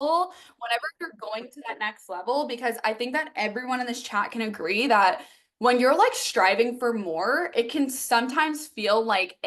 whenever you're going to that next level, because I think that everyone in this chat can agree that when you're like striving for more, it can sometimes feel like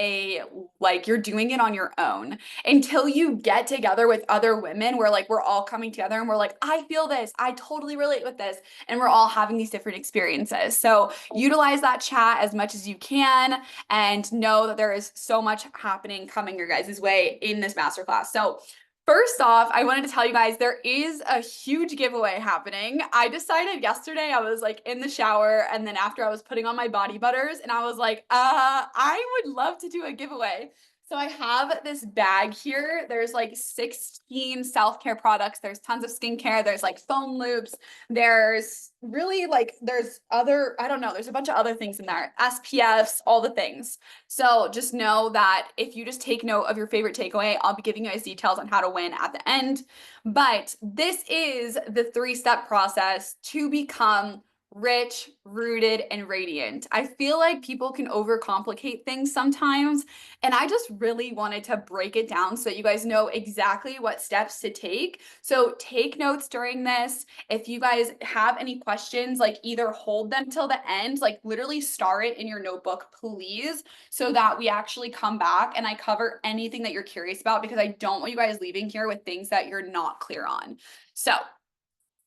you're doing it on your own until you get together with other women where like we're all coming together and we're like, I feel this, I totally relate with this, and we're all having these different experiences. So utilize that chat as much as you can and know that there is so much happening coming your guys' way in this masterclass. So first off, I wanted to tell you guys there is a huge giveaway happening. I decided yesterday, I was like in the shower, and then after I was putting on my body butters, and I was like, I would love to do a giveaway. So I have this bag here. There's like 16 self-care products. There's tons of skincare. There's like foam loops. There's really like, there's other, I don't know, there's a bunch of other things in there. SPFs, all the things. So just know that if you just take note of your favorite takeaway, I'll be giving you guys details on how to win at the end. But this is the 3-step process to become rich, rooted, and radiant. I feel like people can overcomplicate things sometimes, and I just really wanted to break it down so that you guys know exactly what steps to take. So take notes during this. If you guys have any questions, like either hold them till the end, like literally star it in your notebook, please, so that we actually come back and I cover anything that you're curious about, because I don't want you guys leaving here with things that you're not clear on. So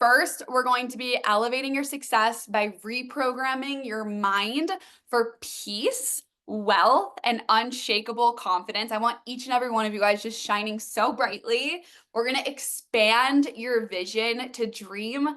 first, we're going to be elevating your success by reprogramming your mind for peace, wealth, and unshakable confidence. I want each and every one of you guys just shining so brightly. We're going to expand your vision to dream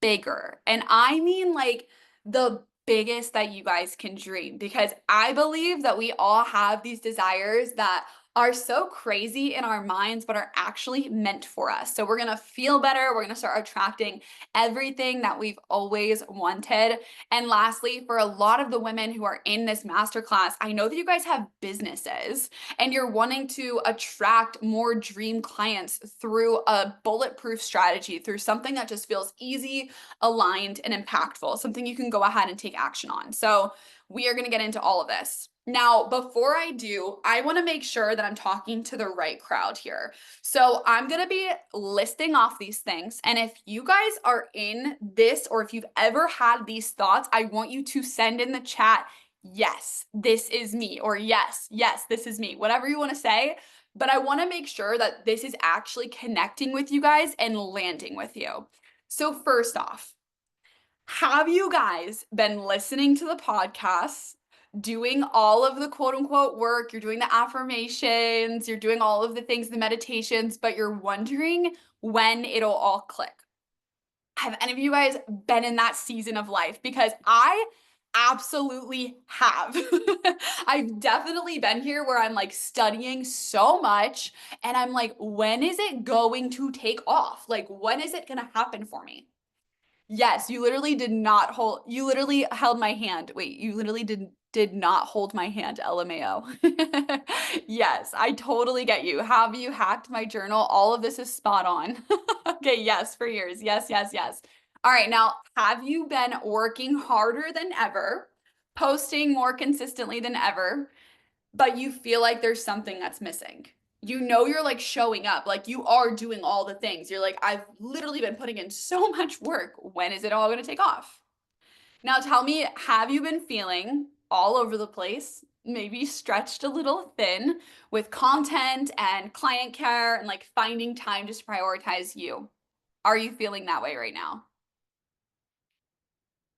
bigger. And I mean like the biggest that you guys can dream, because I believe that we all have these desires that are so crazy in our minds, but are actually meant for us. So we're gonna feel better. We're gonna start attracting everything that we've always wanted. And lastly, for a lot of the women who are in this masterclass, I know that you guys have businesses and you're wanting to attract more dream clients through a bulletproof strategy, through something that just feels easy, aligned, and impactful, something you can go ahead and take action on. So we are gonna get into all of this. Now, before I do, I want to make sure that I'm talking to the right crowd here. So I'm going to be listing off these things. And if you guys are in this, or if you've ever had these thoughts, I want you to send in the chat, yes, this is me, or yes, this is me, whatever you want to say. But I want to make sure that this is actually connecting with you guys and landing with you. So first off, have you guys been listening to the podcast, doing all of the quote unquote work? You're doing the affirmations, you're doing all of the things, the meditations, but you're wondering when it'll all click. Have any of you guys been in that season of life? Because I absolutely have. I've definitely been here where I'm like studying so much and I'm like, when is it going to take off? Like, when is it going to happen for me? Yes, you literally did not hold, you literally held my hand. Wait, you literally did not hold my hand, LMAO. Yes, I totally get you. Have you hacked my journal? All of this is spot on. Okay, yes, for years. Yes, yes, yes. All right, now, have you been working harder than ever, posting more consistently than ever, but you feel like there's something that's missing? You know, you're like showing up, like you are doing all the things. You're like, I've literally been putting in so much work. When is it all going to take off? Now tell me, have you been feeling all over the place, maybe stretched a little thin with content and client care and like finding time just to prioritize you? Are you feeling that way right now?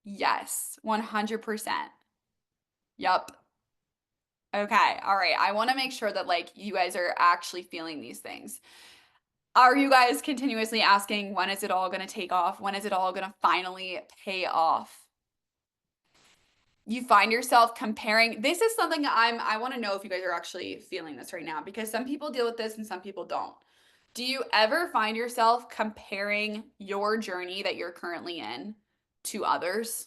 Yes, 100%. Yup. Okay. All right. I want to make sure that like you guys are actually feeling these things. Are you guys continuously asking, when is it all going to take off? When is it all going to finally pay off? You find yourself comparing. This is something I want to know if you guys are actually feeling this right now, because some people deal with this and some people don't. Do you ever find yourself comparing your journey that you're currently in to others?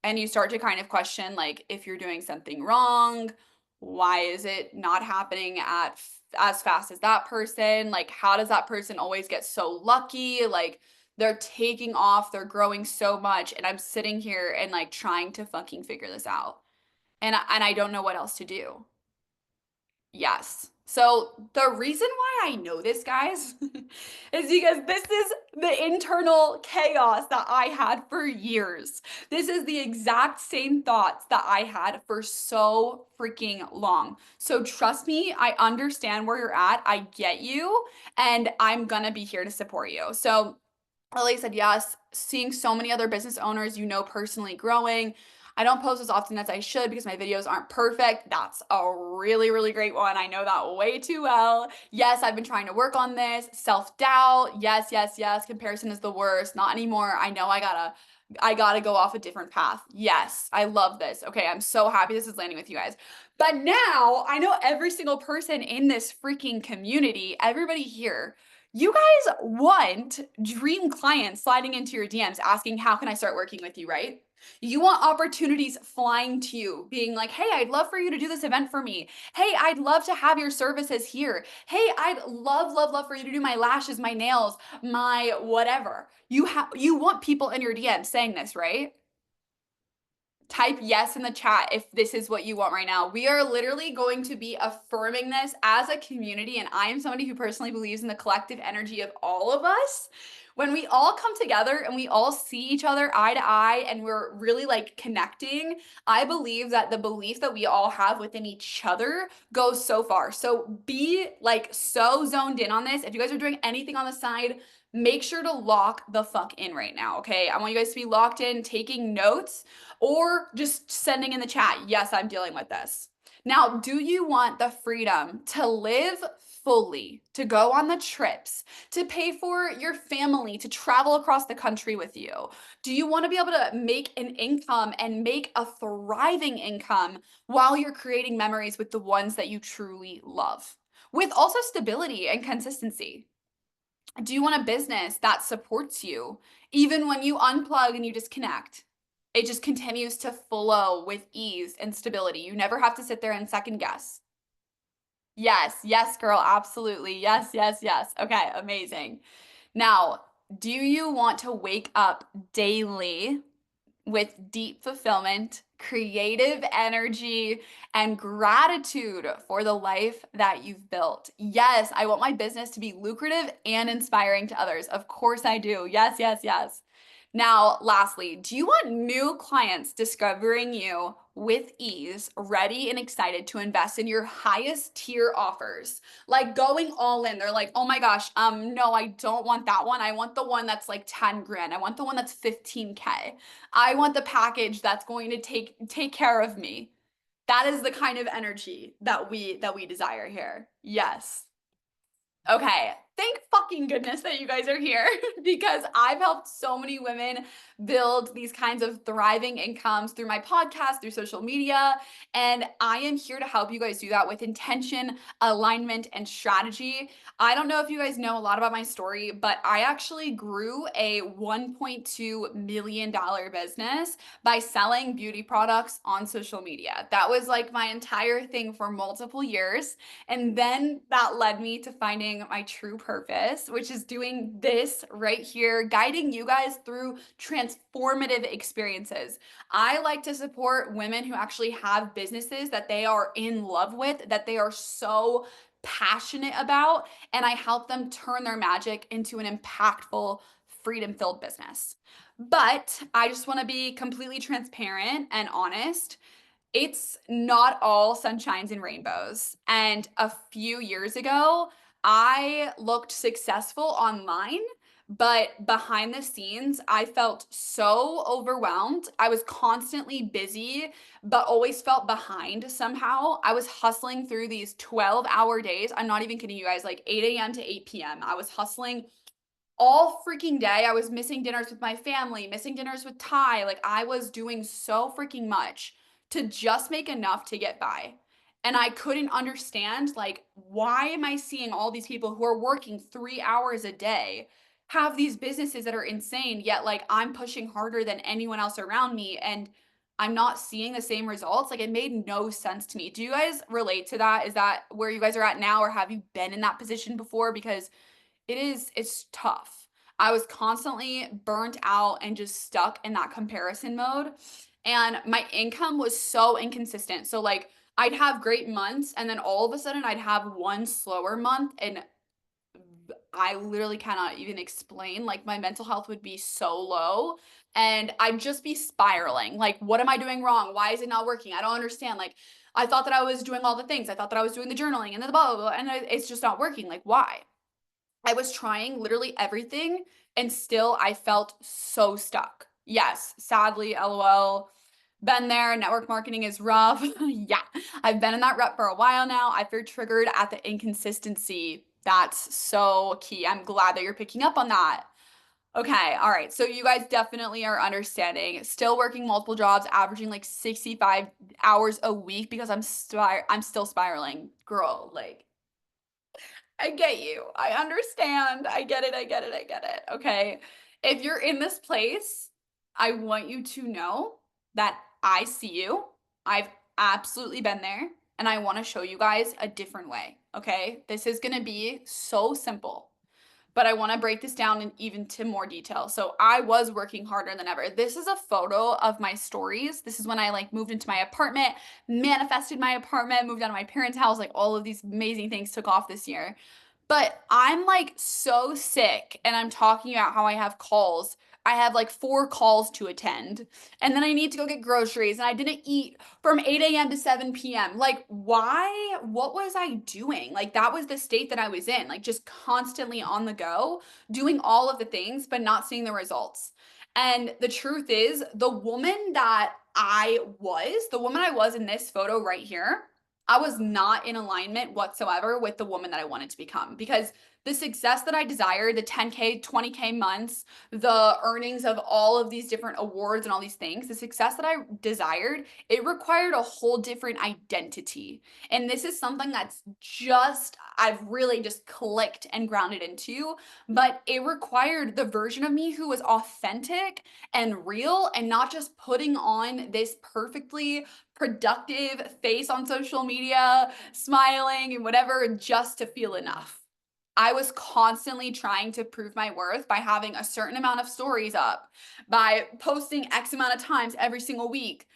And you start to kind of question like if you're doing something wrong, why is it not happening as fast as that person? Like how does that person always get so lucky? Like they're taking off, they're growing so much, and I'm sitting here and like trying to fucking figure this out. And I don't know what else to do. Yes. So the reason why I know this, guys, is because this is the internal chaos that I had for years. This is the exact same thoughts that I had for so freaking long. So trust me, I understand where you're at. I get you, and I'm gonna be here to support you. So Lily said yes, seeing so many other business owners you know personally growing. I don't post as often as I should because my videos aren't perfect. That's a really, really great one. I know that way too well. Yes, I've been trying to work on this. Self-doubt. Yes, yes, yes. Comparison is the worst. Not anymore. I know I gotta go off a different path. Yes, I love this. Okay, I'm so happy this is landing with you guys. But now I know every single person in this freaking community, everybody here, you guys want dream clients sliding into your DMs asking, how can I start working with you, right? You want opportunities flying to you, being like, hey, I'd love for you to do this event for me. Hey, I'd love to have your services here. Hey, I'd love, love, love for you to do my lashes, my nails, my whatever. You want people in your DMs saying this, right? Type yes in the chat if this is what you want right now. We are literally going to be affirming this as a community, and I am somebody who personally believes in the collective energy of all of us. When we all come together and we all see each other eye to eye and we're really like connecting, I believe that the belief that we all have within each other goes so far. So be like so zoned in on this. If you guys are doing anything on the side, make sure to lock the fuck in right now, okay? I want you guys to be locked in, taking notes, or just sending in the chat, yes, I'm dealing with this. Now, do you want the freedom to live fully, to go on the trips, to pay for your family, to travel across the country with you? Do you want to be able to make an income and make a thriving income while you're creating memories with the ones that you truly love? With also stability and consistency. Do you want a business that supports you even when you unplug and you disconnect? It just continues to flow with ease and stability. You never have to sit there and second guess. Yes, yes, girl, absolutely. Yes, yes, yes. Okay, amazing. Now, do you want to wake up daily with deep fulfillment, creative energy, and gratitude for the life that you've built? Yes, I want my business to be lucrative and inspiring to others. Of course I do. Yes, yes, yes. Now, lastly, do you want new clients discovering you with ease, ready and excited to invest in your highest tier offers? Like going all in. They're like, "Oh my gosh, no, I don't want that one. I want the one that's like 10 grand. I want the one that's 15K. I want the package that's going to take care of me." That is the kind of energy that we desire here. Yes. Okay, thank fucking goodness that you guys are here because I've helped so many women build these kinds of thriving incomes through my podcast, through social media, and I am here to help you guys do that with intention, alignment, and strategy. I don't know if you guys know a lot about my story, but I actually grew a $1.2 million business by selling beauty products on social media. That was like my entire thing for multiple years. And then that led me to finding my true purpose, which is doing this right here, guiding you guys through transformative experiences. I like to support women who actually have businesses that they are in love with, that they are so passionate about, and I help them turn their magic into an impactful, freedom filled business. But I just want to be completely transparent and honest. It's not all sunshines and rainbows. And a few years ago, I looked successful online, but behind the scenes, I felt so overwhelmed. I was constantly busy, but always felt behind somehow. I was hustling through these 12-hour days. I'm not even kidding you guys, like 8 a.m. to 8 p.m. I was hustling all freaking day. I was missing dinners with my family, missing dinners with Ty. Like I was doing so freaking much to just make enough to get by. And I couldn't understand, like, why am I seeing all these people who are working 3 hours a day have these businesses that are insane, yet like I'm pushing harder than anyone else around me and I'm not seeing the same results? Like it made no sense to me. Do you guys relate to that? Is that where you guys are at now, or have you been in that position before? Because it's tough. I was constantly burnt out and just stuck in that comparison mode. And my income was so inconsistent. So like I'd have great months, and then all of a sudden I'd have one slower month, and I literally cannot even explain. Like, my mental health would be so low, and I'd just be spiraling. Like, what am I doing wrong? Why is it not working? I don't understand. Like, I thought that I was doing all the things. I thought that I was doing the journaling and the blah, blah, blah, and it's just not working. Like, why? I was trying literally everything, and still I felt so stuck. Yes, sadly, LOL. Been there. Network marketing is rough. Yeah, I've been in that rut for a while now. I feel triggered at the inconsistency. That's so key. I'm glad that you're picking up on that. Okay, all right. So you guys definitely are understanding. Still working multiple jobs, averaging like 65 hours a week because I'm still spiraling. Girl, like, I get you. I understand. I get it. I get it. I get it. Okay. If you're in this place, I want you to know that I see you. I've absolutely been there, and I want to show you guys a different way. Okay. This is going to be so simple, but I want to break this down in even to more detail. So I was working harder than ever. This is a photo of my stories. This is when I like moved into my apartment, manifested my apartment, moved out of my parents' house, like all of these amazing things took off this year. But I'm like so sick, and I'm talking about how I have calls. I have like 4 calls to attend, and then I need to go get groceries, and I didn't eat from 8 a.m. to 7 p.m. Like, why? What was I doing? Like, that was the state that I was in, like just constantly on the go, doing all of the things, but not seeing the results. And the truth is, the woman I was in this photo right here, I was not in alignment whatsoever with the woman that I wanted to become, because the success that I desired, the 10K, 20K months, the earnings of all of these different awards and all these things, the success that I desired, it required a whole different identity. And this is something I've really just clicked and grounded into, but it required the version of me who was authentic and real, and not just putting on this perfectly productive face on social media, smiling and whatever, just to feel enough. I was constantly trying to prove my worth by having a certain amount of stories up, by posting X amount of times every single week.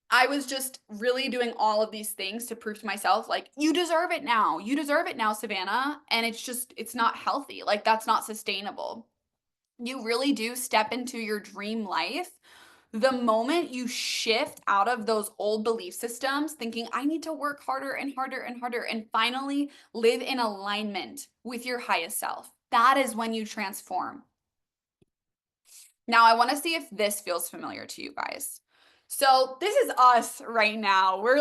I was just really doing all of these things to prove to myself, like, you deserve it now. You deserve it now, Savannah. And it's not healthy. Like, that's not sustainable. You really do step into your dream life the moment you shift out of those old belief systems, thinking, I need to work harder and harder and harder, and finally live in alignment with your highest self. That is when you transform. Now, I want to see if this feels familiar to you guys. So, this is us right now. We're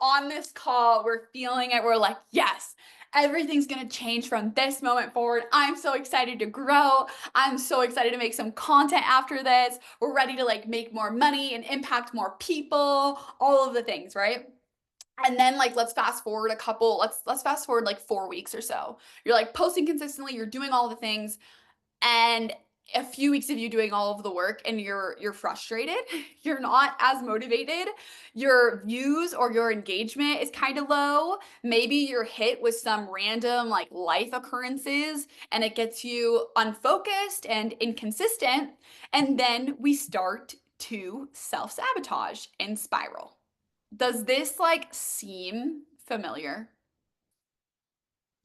on this call, we're feeling it. We're like, yes, everything's going to change from this moment forward. I'm so excited to grow. I'm so excited to make some content after this. We're ready to like make more money and impact more people, all of the things, right? And then like let's fast forward like 4 weeks or so. You're like posting consistently, you're doing all the things, and a few weeks of you doing all of the work, and you're frustrated, you're not as motivated, your views or your engagement is kind of low, maybe you're hit with some random like life occurrences, and it gets you unfocused and inconsistent, and then we start to self-sabotage and spiral. Does this like seem familiar?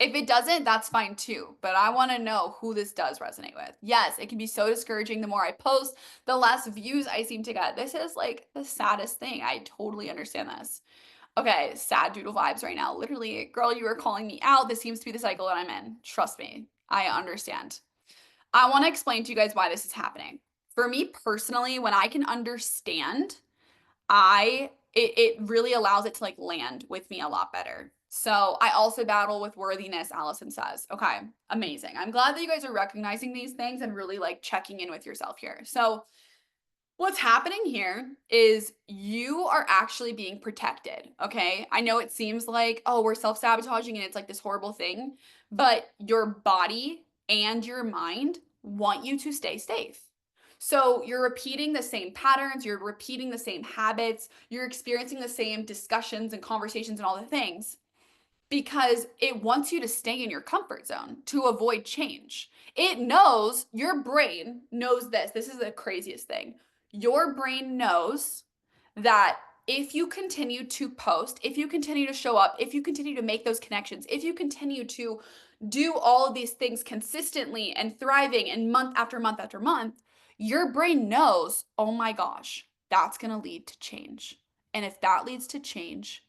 If it doesn't, that's fine too. But I want to know who this does resonate with. Yes, it can be so discouraging. The more I post, the less views I seem to get. This is like the saddest thing. I totally understand this. Okay, sad doodle vibes right now. Literally, girl, you are calling me out. This seems to be the cycle that I'm in. Trust me, I understand. I want to explain to you guys why this is happening. For me personally, when I can understand, it really allows it to like land with me a lot better. So I also battle with worthiness, Allison says. Okay, amazing. I'm glad that you guys are recognizing these things and really like checking in with yourself here. So what's happening here is you are actually being protected, okay? I know it seems like, oh, we're self-sabotaging and it's like this horrible thing, but your body and your mind want you to stay safe. So you're repeating the same patterns, you're repeating the same habits, you're experiencing the same discussions and conversations and all the things because it wants you to stay in your comfort zone to avoid change. It knows, your brain knows this. This is the craziest thing. Your brain knows that if you continue to post, if you continue to show up, if you continue to make those connections, if you continue to do all of these things consistently and thriving and month after month after month, your brain knows, oh my gosh, that's going to lead to change. And if that leads to change,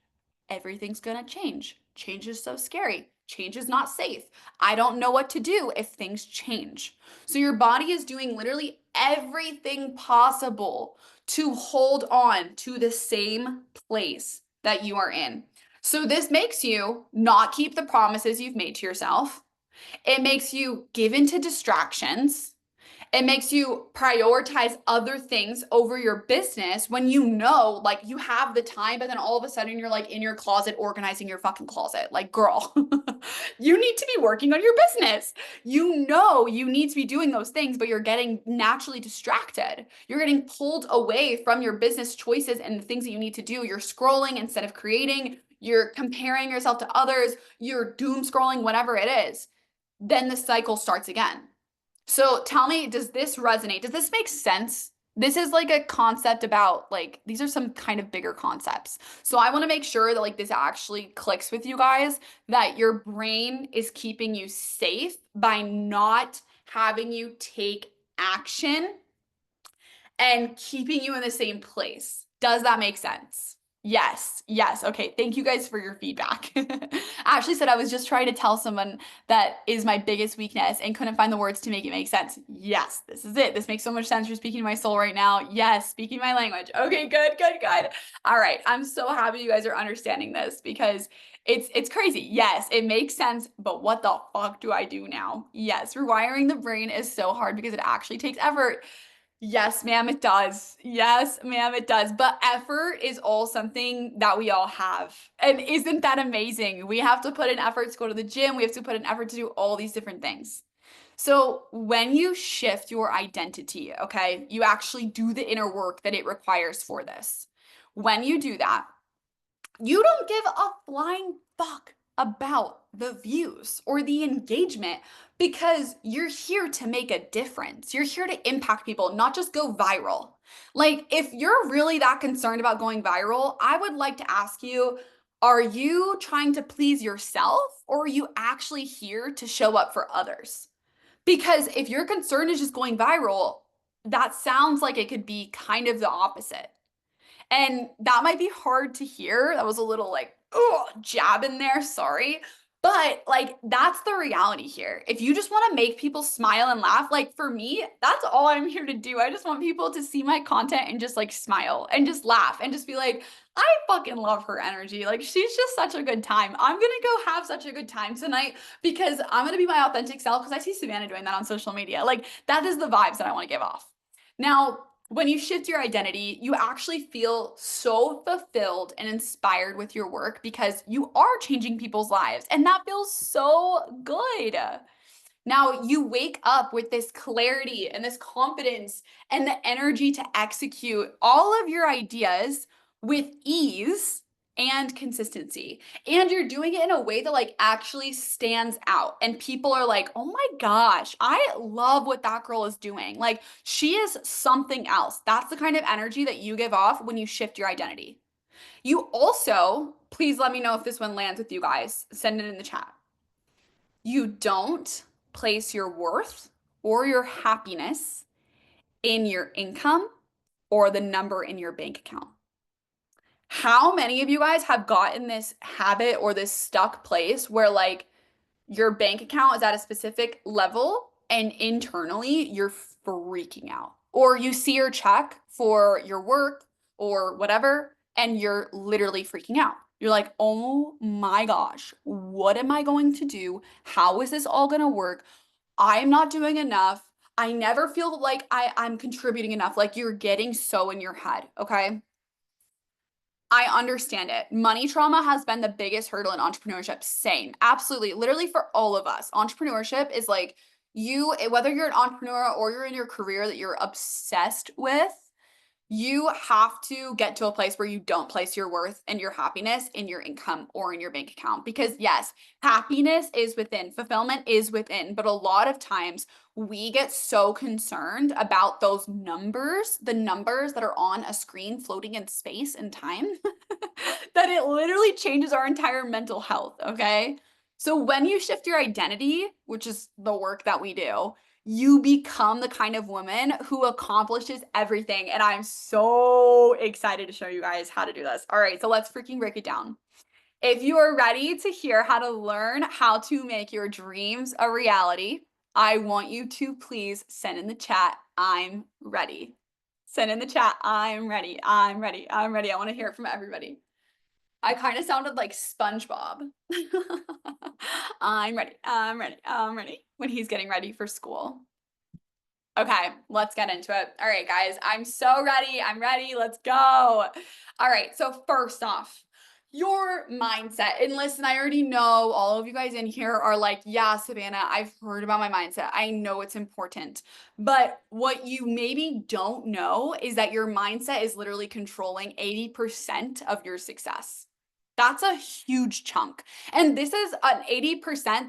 everything's going to change. Change is so scary. Change is not safe. I don't know what to do if things change. So your body is doing literally everything possible to hold on to the same place that you are in. So this makes you not keep the promises you've made to yourself. It makes you give into distractions. It makes you prioritize other things over your business when you know, like, you have the time, but then all of a sudden you're like in your closet organizing your fucking closet. Like, girl, you need to be working on your business. You know, you need to be doing those things, but you're getting naturally distracted. You're getting pulled away from your business choices and the things that you need to do. You're scrolling instead of creating. You're comparing yourself to others. You're doom scrolling, whatever it is. Then the cycle starts again. So tell me, does this resonate? Does this make sense? This is like a concept about, like, these are some kind of bigger concepts. So I want to make sure that like this actually clicks with you guys, that your brain is keeping you safe by not having you take action and keeping you in the same place. Does that make sense? Yes, yes. Okay, thank you guys for your feedback. Ashley said I was just trying to tell someone that is my biggest weakness and couldn't find the words to make it make sense. Yes, this is it. This makes so much sense. You're speaking to my soul right now. Yes, speaking my language. Okay, good, good, good. All right, I'm so happy you guys are understanding this because it's crazy. Yes, it makes sense, but what the fuck do I do now? Yes, rewiring the brain is so hard because it actually takes effort. Yes, ma'am, it does. Yes, ma'am, it does. But effort is all something that we all have. And isn't that amazing? We have to put in effort to go to the gym. We have to put in effort to do all these different things. So when you shift your identity, okay, you actually do the inner work that it requires for this. When you do that, you don't give a flying fuck about the views or the engagement because you're here to make a difference. You're here to impact people, not just go viral. Like, if you're really that concerned about going viral, I would like to ask you, are you trying to please yourself or are you actually here to show up for others? Because if your concern is just going viral, that sounds like it could be kind of the opposite. And that might be hard to hear. That was a little like, oh, jab in there. Sorry. But like, that's the reality here. If you just want to make people smile and laugh, like for me, that's all I'm here to do. I just want people to see my content and just like smile and just laugh and just be like, I fucking love her energy. Like, she's just such a good time. I'm going to go have such a good time tonight because I'm going to be my authentic self because I see Savannah doing that on social media. Like, that is the vibes that I want to give off. Now, when you shift your identity, you actually feel so fulfilled and inspired with your work because you are changing people's lives, and that feels so good. Now you wake up with this clarity and this confidence and the energy to execute all of your ideas with ease and consistency. And you're doing it in a way that like actually stands out. And people are like, oh my gosh, I love what that girl is doing. Like, she is something else. That's the kind of energy that you give off when you shift your identity. You also, please let me know if this one lands with you guys. Send it in the chat. You don't place your worth or your happiness in your income or the number in your bank account. How many of you guys have gotten this habit or this stuck place where like your bank account is at a specific level and internally you're freaking out? Or you see your check for your work or whatever and you're literally freaking out. You're like, oh my gosh, what am I going to do? How is this all going to work? I'm not doing enough. I never feel like I'm contributing enough. Like, you're getting so in your head, okay? I understand it. Money trauma has been the biggest hurdle in entrepreneurship. Same. Absolutely. Literally for all of us. Entrepreneurship is like, you, whether you're an entrepreneur or you're in your career that you're obsessed with, You have to get to a place where you don't place your worth and your happiness in your income or in your bank account. Because, yes, happiness is within, fulfillment is within. But a lot of times we get so concerned about those numbers, the numbers that are on a screen floating in space and time, that it literally changes our entire mental health. Okay. So, when you shift your identity, which is the work that we do, you become the kind of woman who accomplishes everything. And I'm so excited to show you guys how to do this. All right, so let's freaking break it down. If you are ready to hear how to learn how to make your dreams a reality, I want you to please send in the chat, I'm ready. Send in the chat, I'm ready, I'm ready, I'm ready. I want to hear it from everybody. I kind of sounded like SpongeBob. I'm ready. I'm ready. I'm ready. When he's getting ready for school. Okay, let's get into it. All right, guys, I'm so ready. I'm ready. Let's go. All right, so first off, your mindset. And listen, I already know all of you guys in here are like, yeah, Savannah, I've heard about my mindset. I know it's important. But what you maybe don't know is that your mindset is literally controlling 80% of your success. That's a huge chunk. And this is an 80%.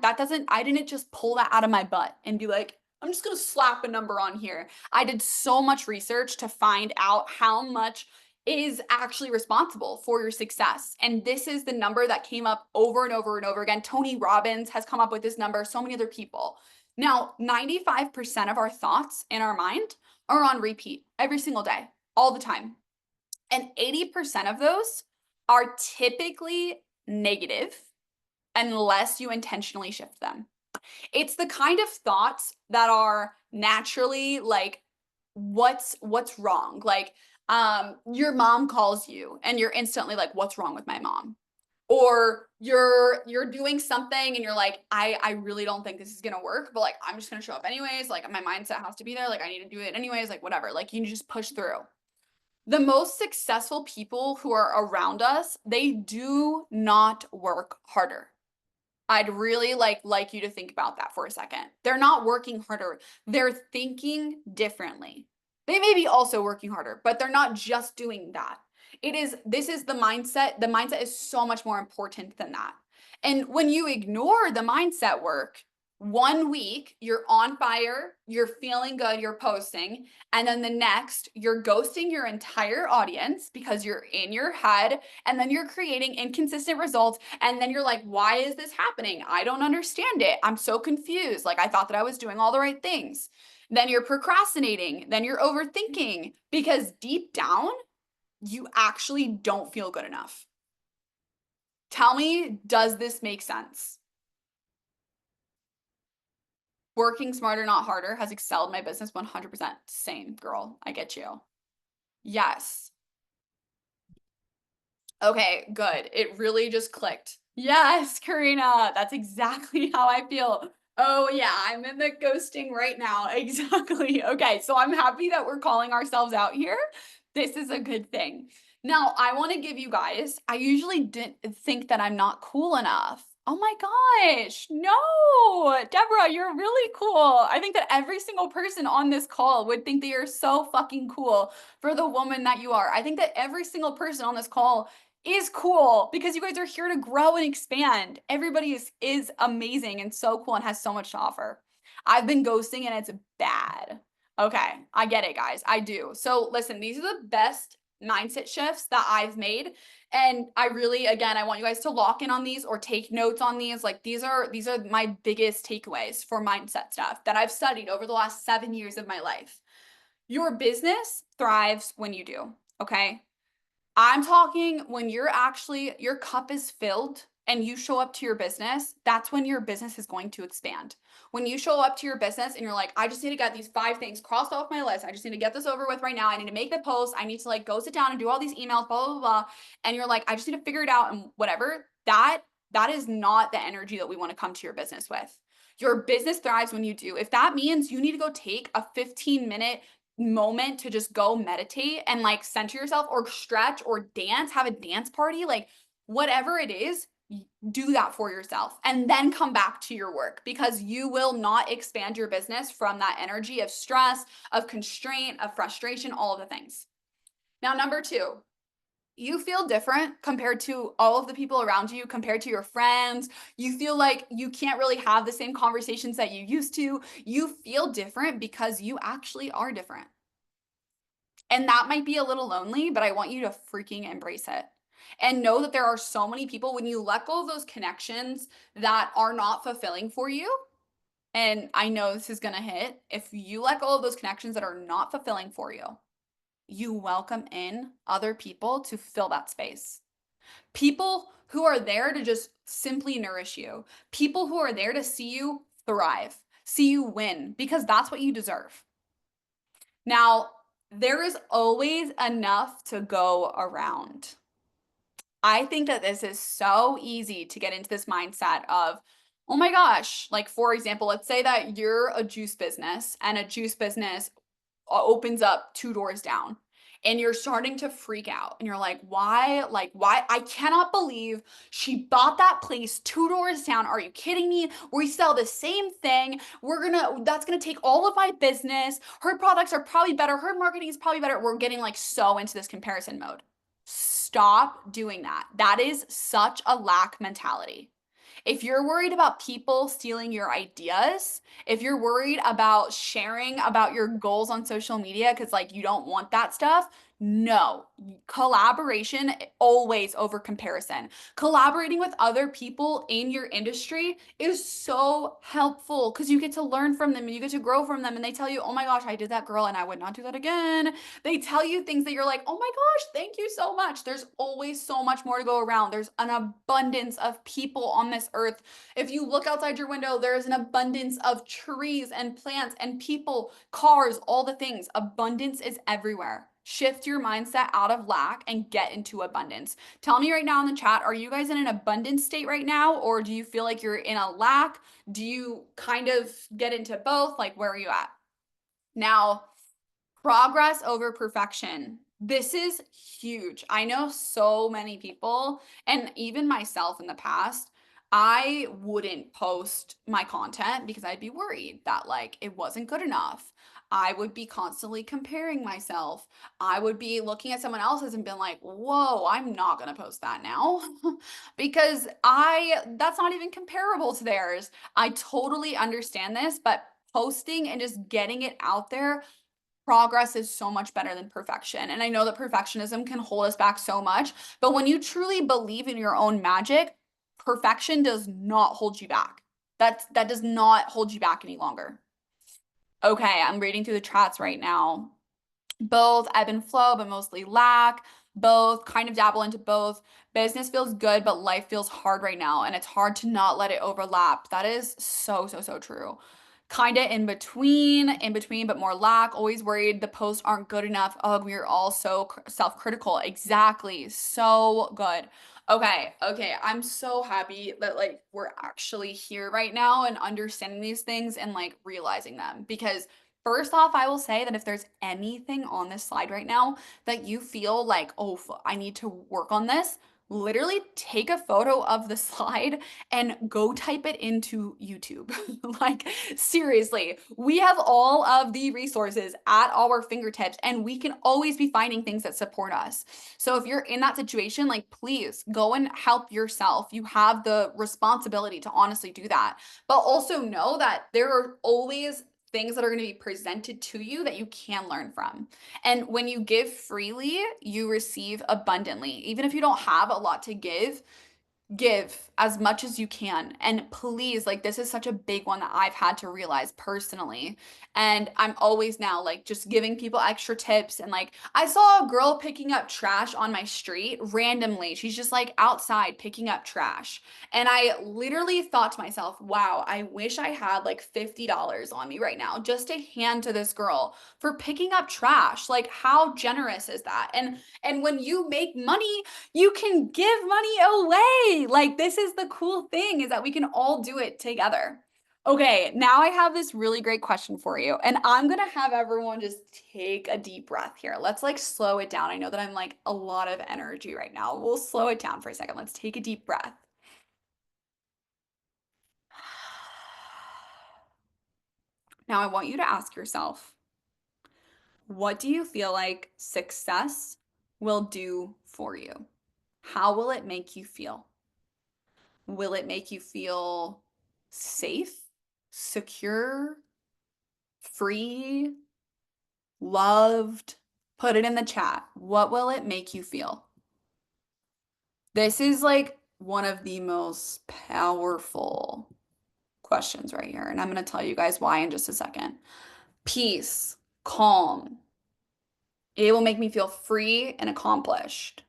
I didn't just pull that out of my butt and be like, I'm just going to slap a number on here. I did so much research to find out how much is actually responsible for your success. And this is the number that came up over and over and over again. Tony Robbins has come up with this number, so many other people. Now, 95% of our thoughts in our mind are on repeat every single day, all the time. And 80% of those are typically negative unless you intentionally shift them. It's the kind of thoughts that are naturally like, what's wrong? Like, your mom calls you and you're instantly like, what's wrong with my mom? Or you're doing something and you're like, I really don't think this is gonna work, but like I'm just gonna show up anyways. Like my mindset has to be there. Like I need to do it anyways, like whatever. Like you just push through. The most successful people who are around us, they do not work harder. I'd really like you to think about that for a second. They're not working harder. They're thinking differently. They may be also working harder, but they're not just doing that. This is the mindset. The mindset is so much more important than that. And when you ignore the mindset work, 1 week you're on fire, you're feeling good, you're posting, and then the next you're ghosting your entire audience because you're in your head, and then you're creating inconsistent results, and then you're like, why is this happening? I don't understand it. I'm so confused. Like I thought that I was doing all the right things. Then you're procrastinating, then you're overthinking because deep down you actually don't feel good enough. Tell me, does this make sense? Working smarter, not harder has excelled my business 100%. Same, girl. I get you. Yes. Okay, good. It really just clicked. Yes, Karina, that's exactly how I feel. Oh, yeah, I'm in the ghosting right now. Exactly. Okay, so I'm happy that we're calling ourselves out here. This is a good thing. Now, I want to give you guys, I usually didn't think that I'm not cool enough. Oh my gosh, no, Deborah, you're really cool. I think that every single person on this call would think that you're so fucking cool for the woman that you are. I think that every single person on this call is cool because you guys are here to grow and expand. Everybody is amazing and so cool and has so much to offer. I've been ghosting and it's bad. Okay, I get it, guys. I do. So listen, these are the best mindset shifts that I've made. And I really, again, I want you guys to lock in on these or take notes on these. Like these are my biggest takeaways for mindset stuff that I've studied over the last 7 years of my life. Your business thrives when you do. Okay. I'm talking when your cup is filled and you show up to your business, that's when your business is going to expand. When you show up to your business and you're like, I just need to get these 5 things crossed off my list. I just need to get this over with right now. I need to make the post. I need to like go sit down and do all these emails, blah, blah, blah. And you're like, I just need to figure it out and whatever. That is not the energy that we want to come to your business with. Your business thrives when you do. If that means you need to go take a 15-minute moment to just go meditate and like center yourself or stretch or dance, have a dance party, like whatever it is, do that for yourself and then come back to your work because you will not expand your business from that energy of stress, of constraint, of frustration, all of the things. Now, number two, you feel different compared to all of the people around you, compared to your friends. You feel like you can't really have the same conversations that you used to. You feel different because you actually are different. And that might be a little lonely, but I want you to freaking embrace it. And know that there are so many people when you let go of those connections that are not fulfilling for you. And I know this is going to hit. If you let go of those connections that are not fulfilling for you, you welcome in other people to fill that space. People who are there to just simply nourish you. People who are there to see you thrive, see you win, because that's what you deserve. Now, there is always enough to go around. I think that this is so easy to get into this mindset of, oh my gosh, like for example, let's say that you're a juice business and a juice business opens up two doors down and you're starting to freak out and you're like why I cannot believe she bought that place two doors down. Are you kidding me? We sell the same thing. That's gonna take all of my business. Her products are probably better. Her marketing is probably better. We're getting like so into this comparison mode. Stop doing that. That is such a lack mentality. If you're worried about people stealing your ideas, if you're worried about sharing about your goals on social media because like you don't want that stuff, no. Collaboration always over comparison. Collaborating with other people in your industry is so helpful because you get to learn from them and you get to grow from them and they tell you, "Oh my gosh, I did that, girl, and I would not do that again." They tell you things that you're like, "Oh my gosh, thank you so much." There's always so much more to go around. There's an abundance of people on this earth. If you look outside your window, there is an abundance of trees and plants and people, cars, all the things. Abundance is everywhere. Shift your mindset out of lack and get into abundance. Tell me right now in the chat, are you guys in an abundance state right now, or do you feel like you're in a lack? Do you kind of get into both? Like, where are you at? Now, progress over perfection. This is huge. I know so many people, and even myself in the past, I wouldn't post my content because I'd be worried that like it wasn't good enough. I would be constantly comparing myself. I would be looking at someone else's and being like, "Whoa, I'm not going to post that now." because that's not even comparable to theirs. I totally understand this, but posting and just getting it out there, progress is so much better than perfection. And I know that perfectionism can hold us back so much, but when you truly believe in your own magic, perfection does not hold you back. That does not hold you back any longer. Okay, I'm reading through the chats right now. Both ebb and flow, but mostly lack. Both kind of dabble into both. Business feels good, but life feels hard right now, and it's hard to not let it overlap. That is so, so, so true. Kind of in between, but more lack. Always worried the posts aren't good enough. Oh, we're all so self-critical. Exactly. So good. Okay. I'm so happy that like we're actually here right now and understanding these things and like realizing them because first off, I will say that if there's anything on this slide right now that you feel like, oh, I need to work on this, literally take a photo of the slide and go type it into YouTube. Like, seriously, we have all of the resources at our fingertips and we can always be finding things that support us. So if you're in that situation, like, please go and help yourself. You have the responsibility to honestly do that. But also know that there are always things that are going to be presented to you that you can learn from. And when you give freely, you receive abundantly. Even if you don't have a lot to give as much as you can. And please, like, this is such a big one that I've had to realize personally. And I'm always now like just giving people extra tips. And like, I saw a girl picking up trash on my street randomly. She's just like outside picking up trash. And I literally thought to myself, wow, I wish I had like $50 on me right now just to hand to this girl for picking up trash. Like, how generous is that? And when you make money, you can give money away. Like, this is the cool thing is that we can all do it together. Okay, now I have this really great question for you. And I'm going to have everyone just take a deep breath here. Let's like slow it down. I know that I'm like a lot of energy right now. We'll slow it down for a second. Let's take a deep breath. Now I want you to ask yourself, what do you feel like success will do for you? How will it make you feel? Will it make you feel safe, secure, free, loved? Put it in the chat. What will it make you feel? This is like one of the most powerful questions right here. And I'm going to tell you guys why in just a second. Peace, calm. It will make me feel free and accomplished.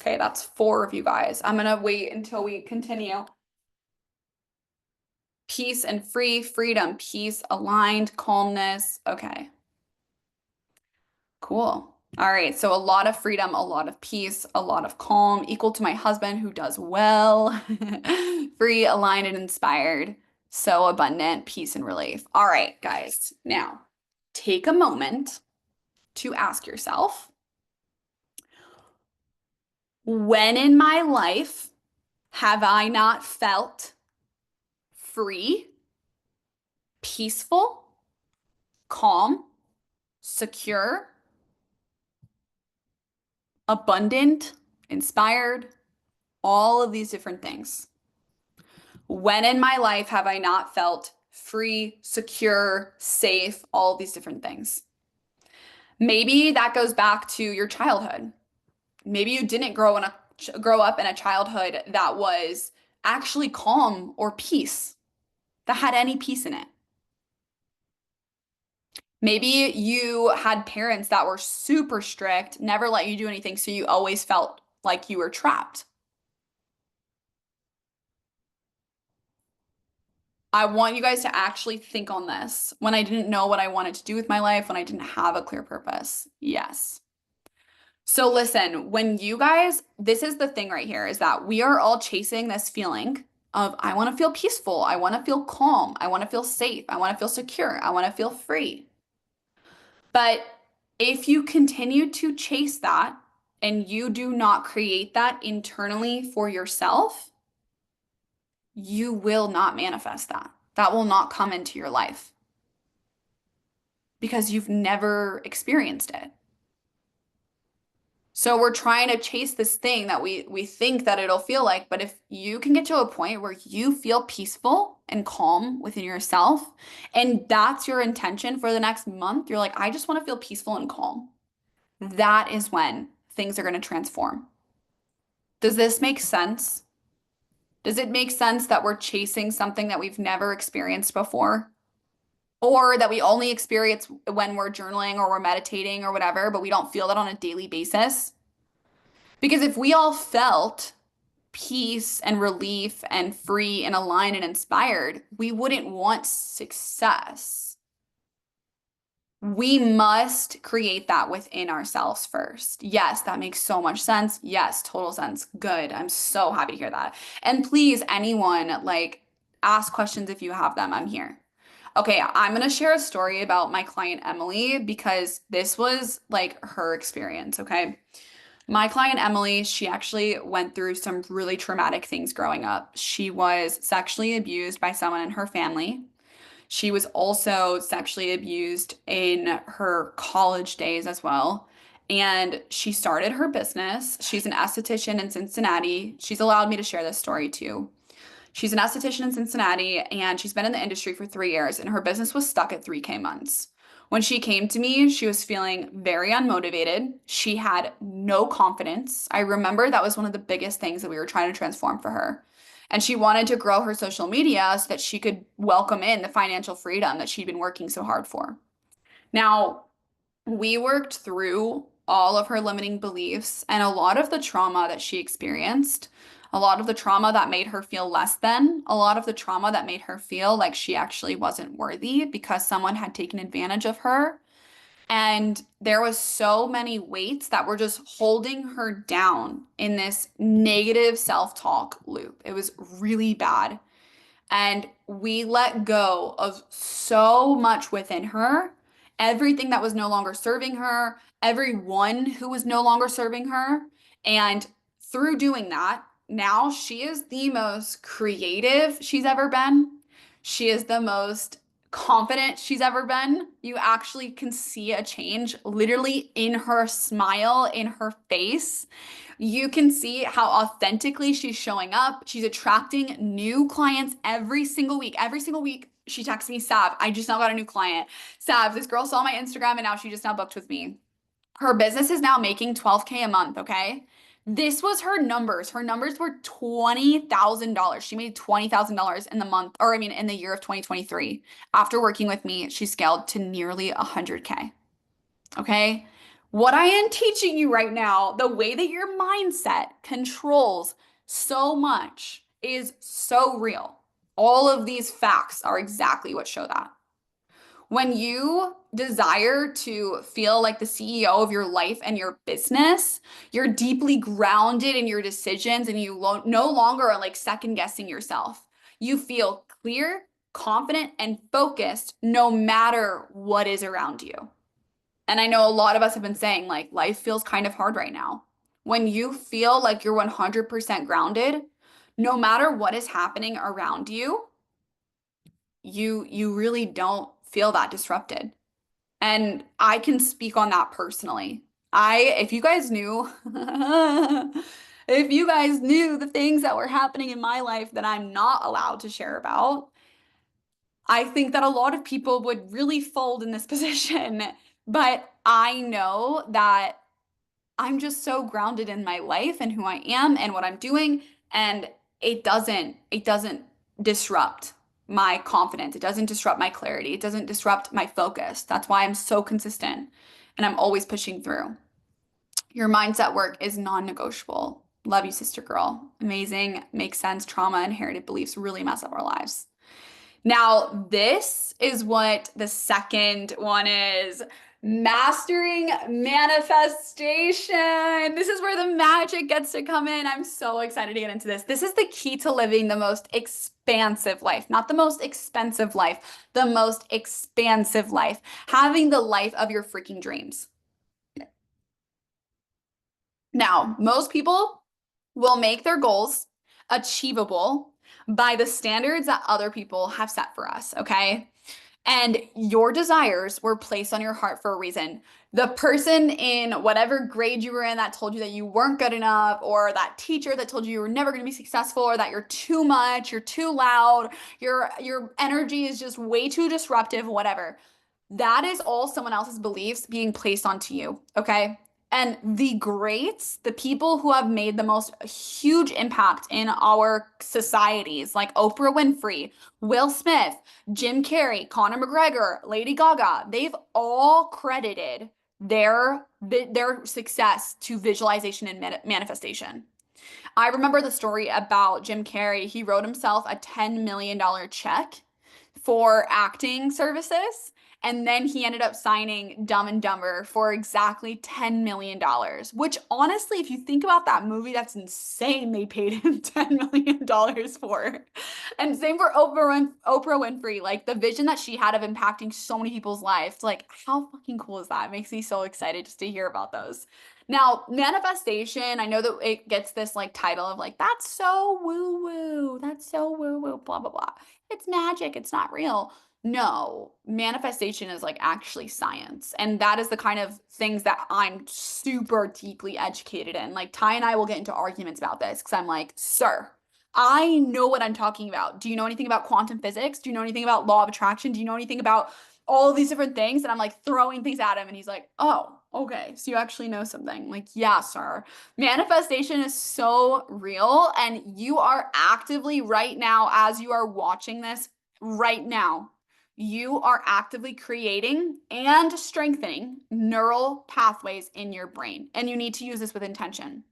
Okay, that's 4 of you guys. I'm going to wait until we continue. Peace and free, freedom, peace, aligned, calmness. Okay, cool. All right, so a lot of freedom, a lot of peace, a lot of calm, equal to my husband who does well. Free, aligned, and inspired. So abundant, peace and relief. All right, guys, now take a moment to ask yourself, when in my life have I not felt free, peaceful, calm, secure, abundant, inspired, all of these different things? When in my life have I not felt free, secure, safe, all of these different things? Maybe that goes back to your childhood. Maybe you didn't grow up in a childhood that was actually calm or peace, that had any peace in it. Maybe you had parents that were super strict, never let you do anything, so you always felt like you were trapped. I want you guys to actually think on this. When I didn't know what I wanted to do with my life, when I didn't have a clear purpose. Yes. So listen, when you guys, this is the thing right here, is that we are all chasing this feeling of, I want to feel peaceful. I want to feel calm. I want to feel safe. I want to feel secure. I want to feel free. But if you continue to chase that and you do not create that internally for yourself, you will not manifest that. That will not come into your life because you've never experienced it. So we're trying to chase this thing that we think that it'll feel like, but if you can get to a point where you feel peaceful and calm within yourself, and that's your intention for the next month, you're like, I just want to feel peaceful and calm. That is when things are going to transform. Does this make sense? Does it make sense that we're chasing something that we've never experienced before? Or that we only experience when we're journaling or we're meditating or whatever, but we don't feel that on a daily basis? Because if we all felt peace and relief and free and aligned and inspired, we wouldn't want success. We must create that within ourselves first. Yes, that makes so much sense. Yes, total sense. Good. I'm so happy to hear that. And please, anyone, like, ask questions if you have them. I'm here. Okay, I'm going to share a story about my client Emily because this was like her experience, okay? My client Emily, she actually went through some really traumatic things growing up. She was sexually abused by someone in her family. She was also sexually abused in her college days as well. And she started her business. She's an esthetician in Cincinnati. She's allowed me to share this story too. She's an esthetician in Cincinnati and she's been in the industry for 3 years and her business was stuck at 3K months. When she came to me, she was feeling very unmotivated. She had no confidence. I remember that was one of the biggest things that we were trying to transform for her. And she wanted to grow her social media so that she could welcome in the financial freedom that she'd been working so hard for. Now, we worked through all of her limiting beliefs and a lot of the trauma that she experienced, a lot of the trauma that made her feel less than, a lot of the trauma that made her feel like she actually wasn't worthy because someone had taken advantage of her. And there was so many weights that were just holding her down in this negative self-talk loop. It was really bad. And we let go of so much within her, everything that was no longer serving her, everyone who was no longer serving her. And through doing that, now she is the most creative she's ever been. She is the most confident she's ever been. You actually can see a change literally in her smile, in her face. You can see how authentically she's showing up. She's attracting new clients every single week. Every single week, she texts me, Sav, I just now got a new client. Sav, this girl saw my Instagram and now she just now booked with me. Her business is now making 12K a month, okay? This was her numbers. Her numbers were $20,000. She made $20,000 in the month, or I mean, in the year of 2023. After working with me, she scaled to nearly 100K. Okay? What I am teaching you right now, the way that your mindset controls so much is so real. All of these facts are exactly what show that. When you desire to feel like the CEO of your life and your business, you're deeply grounded in your decisions and you no longer are like second guessing yourself. You feel clear, confident, and focused no matter what is around you. And I know a lot of us have been saying, like, life feels kind of hard right now. When you feel like you're 100% grounded, no matter what is happening around you, you really don't feel that disrupted. And I can speak on that personally. If you guys knew, if you guys knew the things that were happening in my life that I'm not allowed to share about, I think that a lot of people would really fold in this position. But I know that I'm just so grounded in my life and who I am and what I'm doing. And it doesn't disrupt my confidence. It doesn't disrupt my clarity. It doesn't disrupt my focus. That's why I'm so consistent and I'm always pushing through. Your mindset work is non-negotiable. Love you, sister girl. Amazing. Makes sense. Trauma, inherited beliefs really mess up our lives. Now, this is what the second one is. Mastering manifestation. This is where the magic gets to come in. I'm so excited to get into this. This is the key to living the most expansive life, not the most expensive life, the most expansive life, having the life of your freaking dreams. Now, most people will make their goals achievable by the standards that other people have set for us, okay? And your desires were placed on your heart for a reason. The person in whatever grade you were in that told you that you weren't good enough, or that teacher that told you you were never going to be successful, or that you're too much, you're too loud, your energy is just way too disruptive, whatever. That is all someone else's beliefs being placed onto you, okay? And the greats, the people who have made the most huge impact in our societies, like Oprah Winfrey, Will Smith, Jim Carrey, Conor McGregor, Lady Gaga, they've all credited their success to visualization and manifestation. I remember the story about Jim Carrey. He wrote himself a $10 million check for acting services. And then he ended up signing Dumb and Dumber for exactly $10 million, which honestly, if you think about that movie, that's insane. They paid him $10 million for. And same for Oprah Winfrey, like the vision that she had of impacting so many people's lives. Like, how fucking cool is that? It makes me so excited just to hear about those. Now, manifestation, I know that it gets this like title of like, that's so woo woo, that's so woo woo, blah, blah, blah. It's magic, it's not real. No, manifestation is like actually science. And that is the kind of things that I'm super deeply educated in. Like Ty and I will get into arguments about this because I'm like, sir, I know what I'm talking about. Do you know anything about quantum physics? Do you know anything about law of attraction? Do you know anything about all of these different things? And I'm like throwing things at him and he's like, oh, okay. So you actually know something. I'm like, yeah, sir. Manifestation is so real. And you are actively right now, as you are watching this right now, you are actively creating and strengthening neural pathways in your brain. And you need to use this with intention.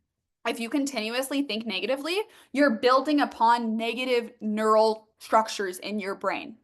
If you continuously think negatively, you're building upon negative neural structures in your brain.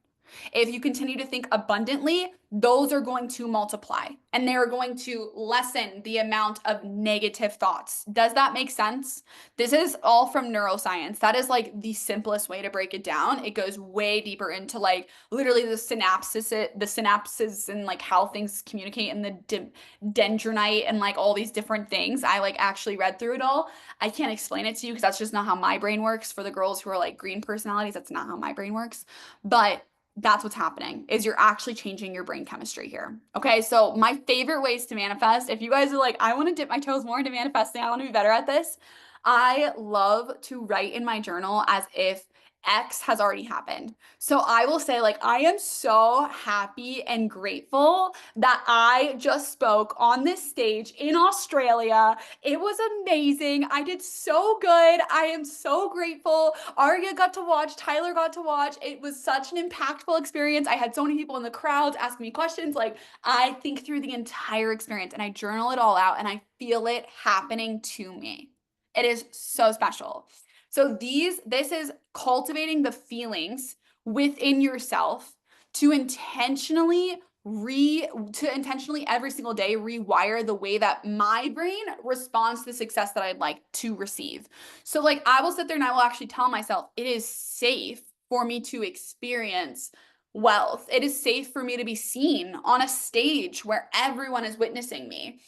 If you continue to think abundantly, those are going to multiply and they are going to lessen the amount of negative thoughts. Does that make sense? This is all from neuroscience. That is like the simplest way to break it down. It goes way deeper into like literally the synapses and like how things communicate and the dendronite and like all these different things. I like actually read through it all. I can't explain it to you because that's just not how my brain works. For the girls who are like green personalities, that's not how my brain works. But That's what's happening is you're actually changing your brain chemistry here. Okay. So my favorite ways to manifest, if you guys are like, I want to dip my toes more into manifesting, I want to be better at this. I love to write in my journal as if X has already happened. So I will say, like, I am so happy and grateful that I just spoke on this stage in Australia. It was amazing. I did so good. I am so grateful. Arya got to watch, Tyler got to watch. It was such an impactful experience. I had so many people in the crowds asking me questions. Like, I think through the entire experience and I journal it all out and I feel it happening to me. It is so special. So this is cultivating the feelings within yourself to intentionally every single day rewire the way that my brain responds to the success that I'd like to receive. So like I will sit there and I will actually tell myself it is safe for me to experience wealth. It is safe for me to be seen on a stage where everyone is witnessing me.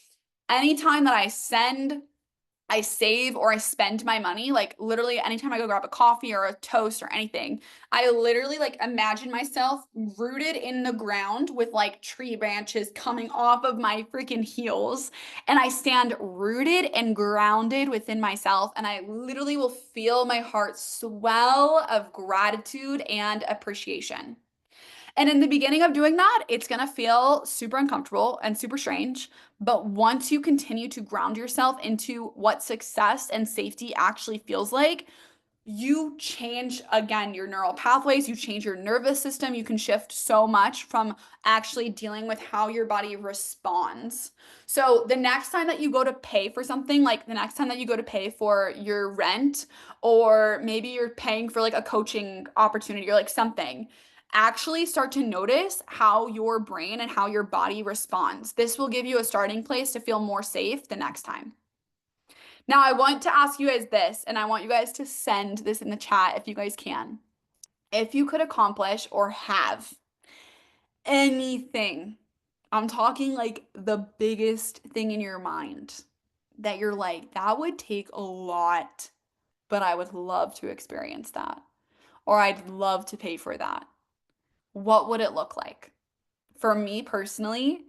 Anytime that I save or I spend my money, like literally anytime I go grab a coffee or a toast or anything, I literally like imagine myself rooted in the ground with like tree branches coming off of my freaking heels. And I stand rooted and grounded within myself. And I literally will feel my heart swell of gratitude and appreciation. And in the beginning of doing that, it's going to feel super uncomfortable and super strange. But once you continue to ground yourself into what success and safety actually feels like, you change again your neural pathways, you change your nervous system, you can shift so much from actually dealing with how your body responds. So the next time that you go to pay for something, like the next time that you go to pay for your rent, or maybe you're paying for like a coaching opportunity or like something, actually start to notice how your brain and how your body responds. This will give you a starting place to feel more safe the next time. Now, I want to ask you guys this, and I want you guys to send this in the chat if you guys can. If you could accomplish or have anything, I'm talking like the biggest thing in your mind that you're like, that would take a lot, but I would love to experience that, or I'd love to pay for that. What would it look like? For me personally,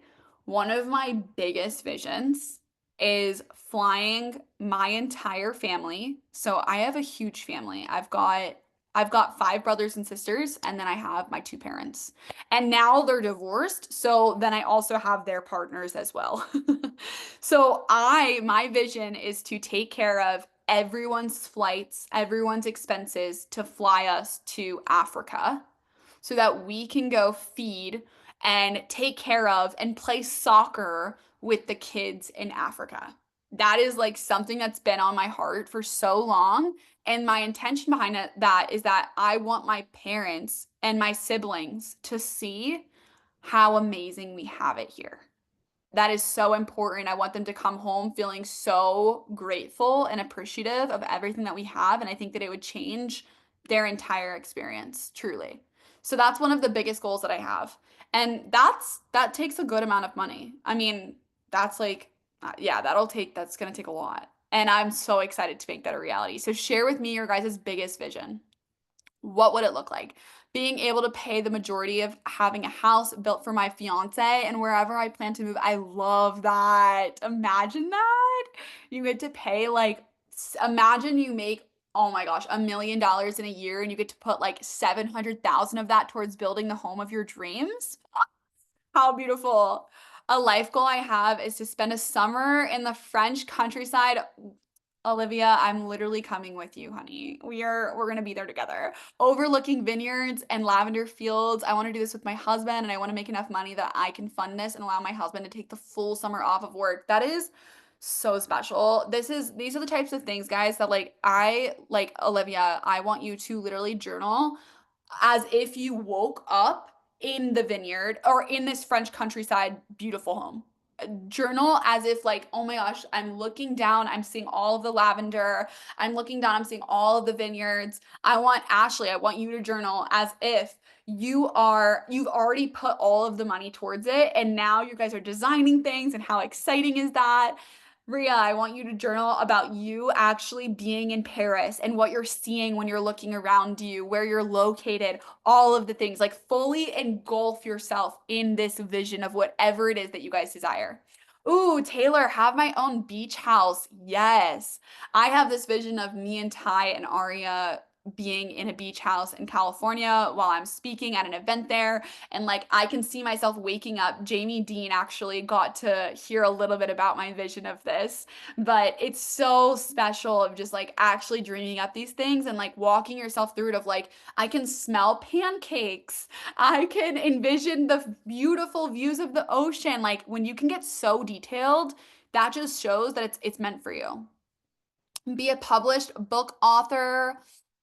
one of my biggest visions is flying my entire family. So I have a huge family. I've got five brothers and sisters, and then I have my two parents. And now they're divorced, so then I also have their partners as well. So my vision is to take care of everyone's flights, everyone's expenses to fly us to Africa so that we can go feed and take care of and play soccer with the kids in Africa. That is like something that's been on my heart for so long. And my intention behind that is that I want my parents and my siblings to see how amazing we have it here. That is so important. I want them to come home feeling so grateful and appreciative of everything that we have. And I think that it would change their entire experience, truly. So that's one of the biggest goals that I have. And that takes a good amount of money. I mean, that's like, yeah, that's going to take a lot. And I'm so excited to make that a reality. So share with me your guys' biggest vision. What would it look like? Being able to pay the majority of having a house built for my fiance and wherever I plan to move. I love that. Imagine that. You get to pay like, imagine you make, oh my gosh, $1 million in a year and you get to put like 700,000 of that towards building the home of your dreams. How beautiful. A life goal I have is to spend a summer in the French countryside. Olivia, I'm literally coming with you, honey. We're gonna be there together. Overlooking vineyards and lavender fields. I want to do this with my husband and I want to make enough money that I can fund this and allow my husband to take the full summer off of work. That is so special. These are the types of things, guys, that like Olivia, I want you to literally journal as if you woke up in the vineyard or in this French countryside beautiful home. Journal as if like, oh my gosh, I'm looking down, I'm seeing all of the lavender, I'm looking down, I'm seeing all of the vineyards. I want Ashley, I want you to journal as if you've already put all of the money towards it and now you guys are designing things and how exciting is that? Ria, I want you to journal about you actually being in Paris and what you're seeing when you're looking around you, where you're located, all of the things. Like fully engulf yourself in this vision of whatever it is that you guys desire. Ooh, Taylor, have my own beach house. Yes. I have this vision of me and Ty and Aria being in a beach house in California while I'm speaking at an event there. And like I can see myself waking up. Jamie Dean actually got to hear a little bit about my vision of this, but it's so special of just like actually dreaming up these things and like walking yourself through it of like I can smell pancakes. I can envision the beautiful views of the ocean. Like when you can get so detailed, that just shows that it's meant for you. Be a published book author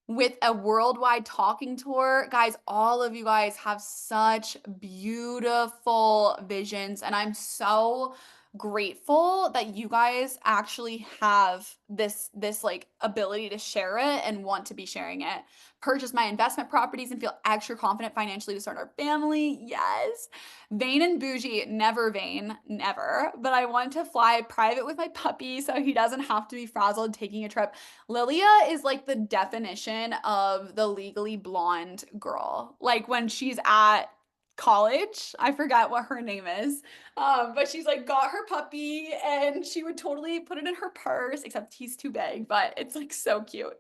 with a worldwide talking tour. Guys, all of you guys have such beautiful visions, and I'm so grateful that you guys actually have this like ability to share it and want to be sharing it. Purchase my investment properties and feel extra confident financially to start our family. Yes. Vain and bougie, never vain, never. But I want to fly private with my puppy so he doesn't have to be frazzled taking a trip. Lilia is like the definition of the legally blonde girl. Like when she's at college, I forgot what her name is. But she's like got her puppy and she would totally put it in her purse, except he's too big, but it's like so cute.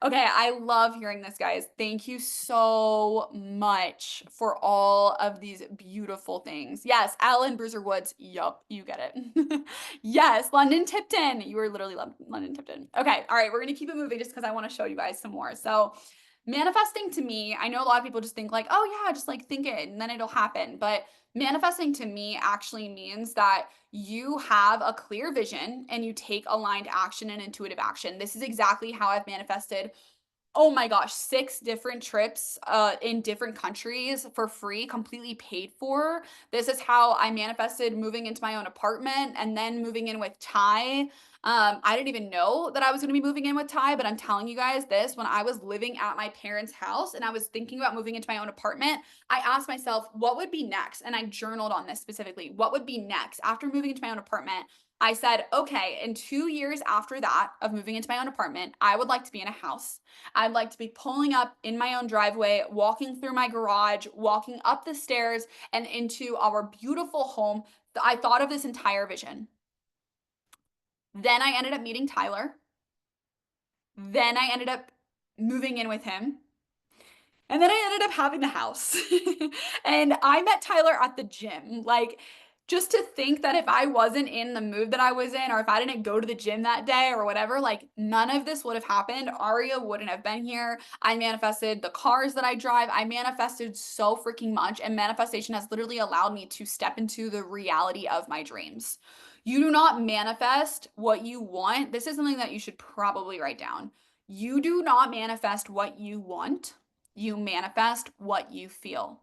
Okay, I love hearing this, guys. Thank you so much for all of these beautiful things. Yes, Alan Bruiser Woods. Yup, you get it. Yes, London Tipton. You were literally London Tipton. Okay, all right, we're gonna keep it moving just because I want to show you guys some more. So, manifesting to me, I know a lot of people just think like, oh yeah, just like think it and then it'll happen. But manifesting to me actually means that you have a clear vision and you take aligned action and intuitive action. This is exactly how I've manifested, oh my gosh, 6 different trips in different countries for free, completely paid for. This is how I manifested moving into my own apartment and then moving in with Ty. I didn't even know that I was going to be moving in with Ty, but I'm telling you guys this, when I was living at my parents' house and I was thinking about moving into my own apartment, I asked myself, what would be next? And I journaled on this specifically. What would be next after moving into my own apartment? I said, okay, in 2 years after that of moving into my own apartment, I would like to be in a house. I'd like to be pulling up in my own driveway, walking through my garage, walking up the stairs and into our beautiful home. I thought of this entire vision. Then I ended up meeting Tyler. Then I ended up moving in with him. And then I ended up having the house. And I met Tyler at the gym. Like, just to think that if I wasn't in the mood that I was in, or if I didn't go to the gym that day or whatever, like none of this would have happened. Aria wouldn't have been here. I manifested the cars that I drive. I manifested so freaking much. And manifestation has literally allowed me to step into the reality of my dreams. You do not manifest what you want. This is something that you should probably write down. You do not manifest what you want. You manifest what you feel.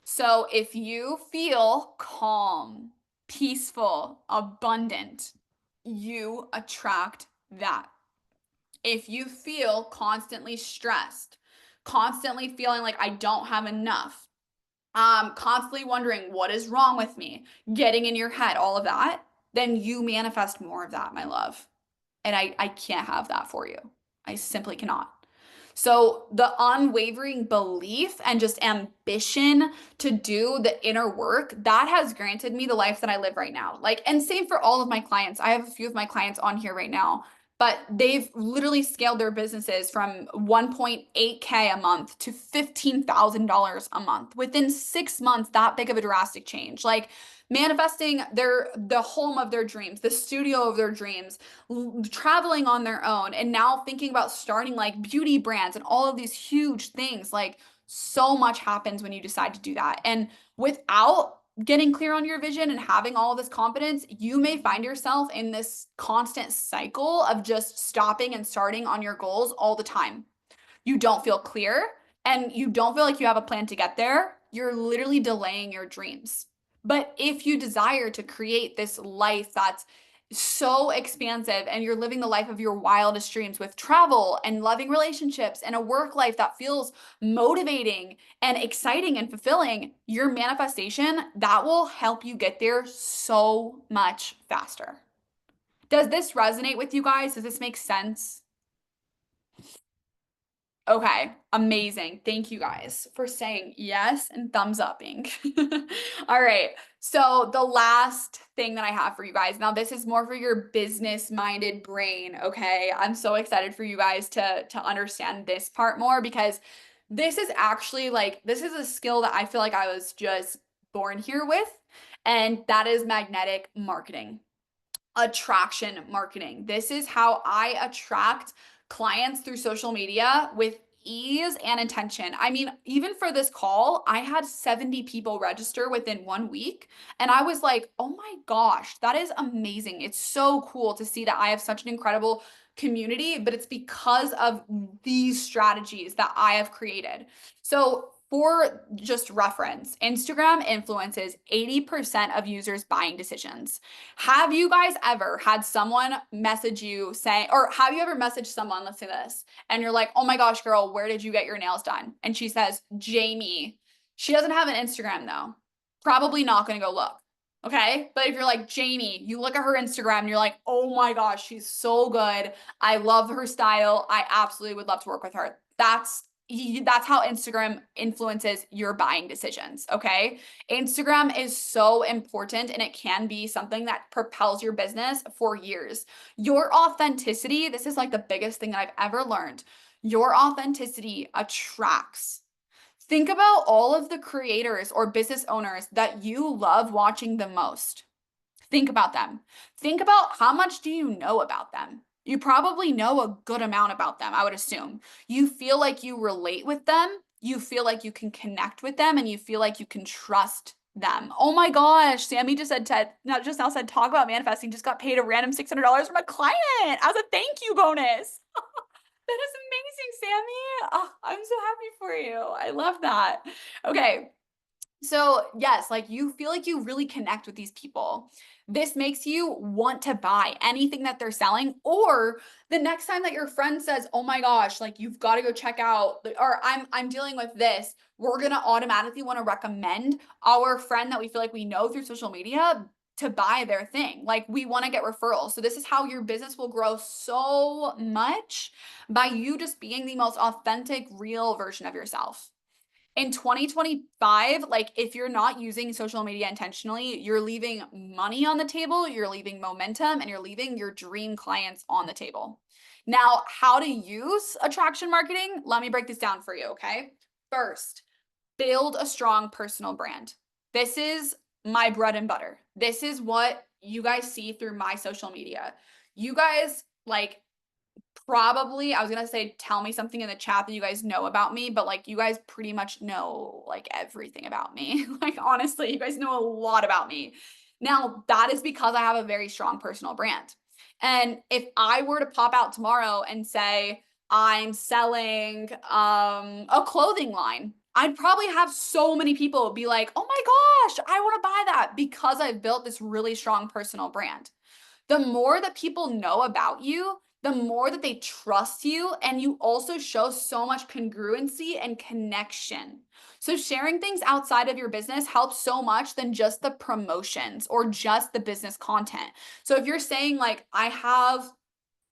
So if you feel calm, peaceful, abundant, you attract that. If you feel constantly stressed, constantly feeling like I don't have enough, constantly wondering what is wrong with me, getting in your head, all of that, then you manifest more of that, my love. And I can't have that for you. I simply cannot. So the unwavering belief and just ambition to do the inner work, that has granted me the life that I live right now. Like, and same for all of my clients. I have a few of my clients on here right now, but they've literally scaled their businesses from 1.8K a month to $15,000 a month within 6 months. That big of a drastic change. Like manifesting the home of their dreams, the studio of their dreams, traveling on their own, and now thinking about starting like beauty brands and all of these huge things. Like so much happens when you decide to do that. And without getting clear on your vision and having all of this confidence, you may find yourself in this constant cycle of just stopping and starting on your goals all the time. You don't feel clear and you don't feel like you have a plan to get there. You're literally delaying your dreams. But if you desire to create this life that's so expansive and you're living the life of your wildest dreams with travel and loving relationships and a work life that feels motivating and exciting and fulfilling, your manifestation, that will help you get there so much faster. Does this resonate with you guys? Does this make sense? Okay, amazing. Thank you guys for saying yes and thumbs upping. All right. So the last thing that I have for you guys, now this is more for your business-minded brain, okay? I'm so excited for you guys to understand this part more because this is actually like this is a skill that I feel like I was just born here with, and that is magnetic marketing, attraction marketing. This is how I attract clients through social media with ease and intention. I mean, even for this call, I had 70 people register within 1 week. And I was like, oh my gosh, that is amazing. It's so cool to see that I have such an incredible community, but it's because of these strategies that I have created. So, for just reference, Instagram influences 80% of users' buying decisions. Have you guys ever had someone message you saying, or have you ever messaged someone, let's say this, and you're like, oh my gosh, girl, where did you get your nails done? And she says, Jamie. She doesn't have an Instagram though. Probably not going to go look. Okay. But if you're like, Jamie, you look at her Instagram and you're like, oh my gosh, she's so good. I love her style. I absolutely would love to work with her. That's how Instagram influences your buying decisions. Okay. Instagram is so important and it can be something that propels your business for years. Your authenticity, this is like the biggest thing that I've ever learned. Your authenticity attracts. Think about all of the creators or business owners that you love watching the most. Think about them. Think about how much do you know about them? You probably know a good amount about them, I would assume. You feel like you relate with them, you feel like you can connect with them, and you feel like you can trust them. Oh my gosh, Sammy just said not just now said talk about manifesting, just got paid a random $600 from a client as a thank you bonus. That is amazing, Sammy. Oh, I'm so happy for you. I love that. Okay. So, yes, like you feel like you really connect with these people. This makes you want to buy anything that they're selling. Or the next time that your friend says, "Oh my gosh, like you've got to go check out," or I'm dealing with this, we're going to automatically want to recommend our friend that we feel like we know through social media to buy their thing. Like we want to get referrals. So this is how your business will grow so much by you just being the most authentic, real version of yourself. In 2025, like if you're not using social media intentionally, you're leaving money on the table, you're leaving momentum, and you're leaving your dream clients on the table. Now, how to use attraction marketing? Let me break this down for you, okay? First, build a strong personal brand. This is my bread and butter. This is what you guys see through my social media. You guys like probably, I was gonna say, tell me something in the chat that you guys know about me, but like you guys pretty much know like everything about me. Like honestly, you guys know a lot about me. Now, that is because I have a very strong personal brand. And if I were to pop out tomorrow and say I'm selling a clothing line, I'd probably have so many people be like, "Oh my gosh, I want to buy that," because I've built this really strong personal brand. The more that people know about you, the more that they trust you, and you also show so much congruency and connection. So sharing things outside of your business helps so much than just the promotions or just the business content. So if you're saying like, I have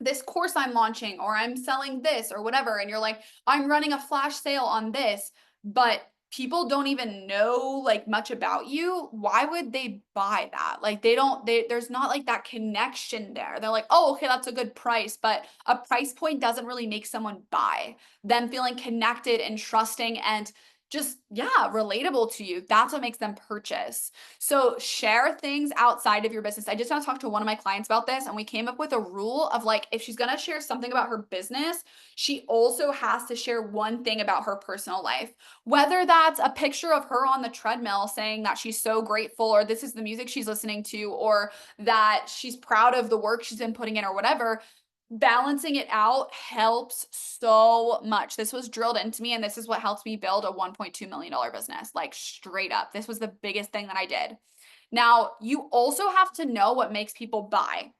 this course I'm launching, or I'm selling this or whatever, and you're like, I'm running a flash sale on this, but people don't even know like much about you, why would they buy that? Like there's not like that connection there. They're like, oh, okay, that's a good price, but a price point doesn't really make someone buy. Them feeling connected and trusting and just, yeah, relatable to you, that's what makes them purchase. So share things outside of your business. I just want to talk to one of my clients about this, and we came up with a rule of like, if she's going to share something about her business, she also has to share one thing about her personal life. Whether that's a picture of her on the treadmill saying that she's so grateful, or this is the music she's listening to, or that she's proud of the work she's been putting in, or whatever, balancing it out helps so much. This was drilled into me, and this is what helped me build a $1.2 million business. Like straight up, this was the biggest thing that I did. Now, you also have to know what makes people buy.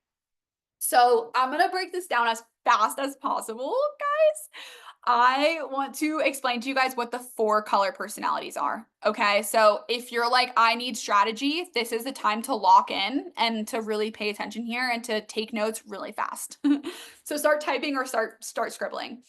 So I'm going to break this down as fast as possible, guys. I want to explain to you guys what the 4 color personalities are. Okay. So if you're like, I need strategy, this is the time to lock in and to really pay attention here and to take notes really fast. So start typing or start scribbling.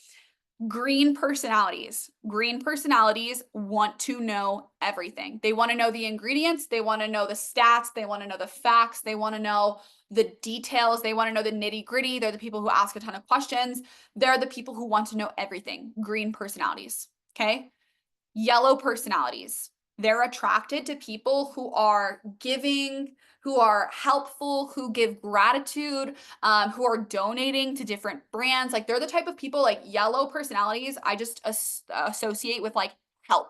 Green personalities. Green personalities want to know everything. They want to know the ingredients. They want to know the stats. They want to know the facts. They want to know the details. They want to know the nitty gritty. They're the people who ask a ton of questions. They're the people who want to know everything. Green personalities. Okay. Yellow personalities. They're attracted to people who are giving, who are helpful, who give gratitude, who are donating to different brands. Like they're the type of people, like yellow personalities, I just associate with like help.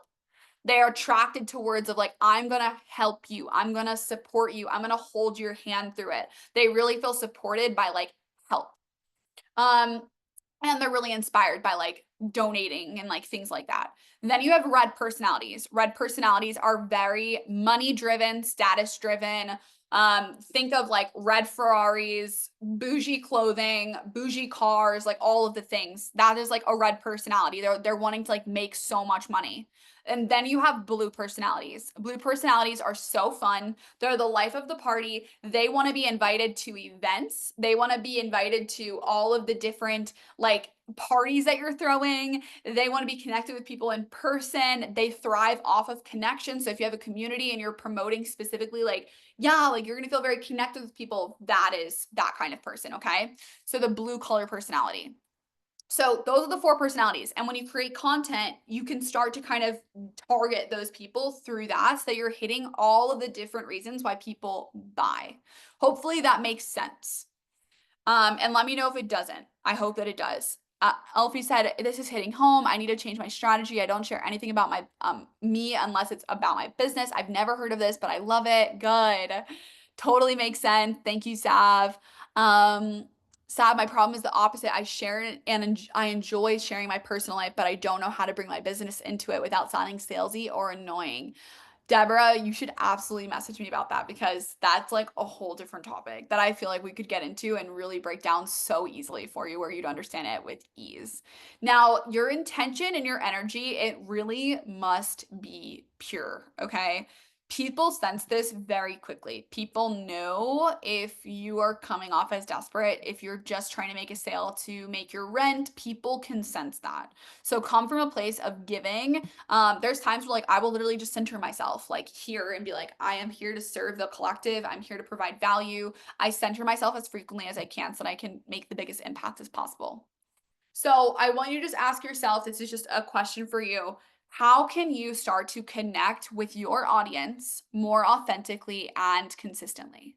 They are attracted towards of like, I'm gonna help you, I'm gonna support you, I'm gonna hold your hand through it. They really feel supported by like help. Um, and they're really inspired by like donating and like things like that. And then you have red personalities. Red personalities are very money driven, status driven. Think of like red Ferraris, bougie clothing, bougie cars, like all of the things. That is like a red personality. They're wanting to like make so much money. And then you have blue personalities. Blue personalities are so fun. They're the life of the party. They want to be invited to events. They want to be invited to all of the different like parties that you're throwing. They want to be connected with people in person. They thrive off of connection. So if you have a community and you're promoting specifically like, yeah, like you're going to feel very connected with people, that is that kind of person. Okay. So the blue color personality. So those are the 4 personalities. And when you create content, you can start to kind of target those people through that so that you're hitting all of the different reasons why people buy. Hopefully that makes sense. And let me know if it doesn't. I hope that it does. Elfie said, this is hitting home. I need to change my strategy. I don't share anything about my me unless it's about my business. I've never heard of this, but I love it. Good. Totally makes sense. Thank you, Sav. Sav, my problem is the opposite. I share it and I enjoy sharing my personal life, but I don't know how to bring my business into it without sounding salesy or annoying. Deborah, you should absolutely message me about that because that's like a whole different topic that I feel like we could get into and really break down so easily for you where you'd understand it with ease. Now, your intention and your energy, it really must be pure, okay? People sense this very quickly. People know if you are coming off as desperate, if you're just trying to make a sale to make your rent, people can sense that. So come from a place of giving. There's times where like I will literally just center myself like here and be like, I am here to serve the collective. I'm here to provide value. I center myself as frequently as I can so that I can make the biggest impact as possible. So I want you to just ask yourself, this is just a question for you. How can you start to connect with your audience more authentically and consistently?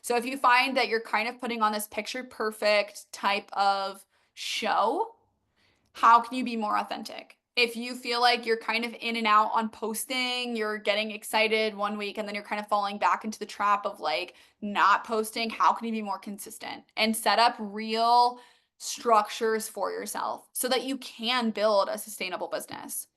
So if you find that you're kind of putting on this picture perfect type of show, how can you be more authentic? If you feel like you're kind of in and out on posting, you're getting excited one week and then you're kind of falling back into the trap of like not posting, how can you be more consistent and set up real structures for yourself so that you can build a sustainable business?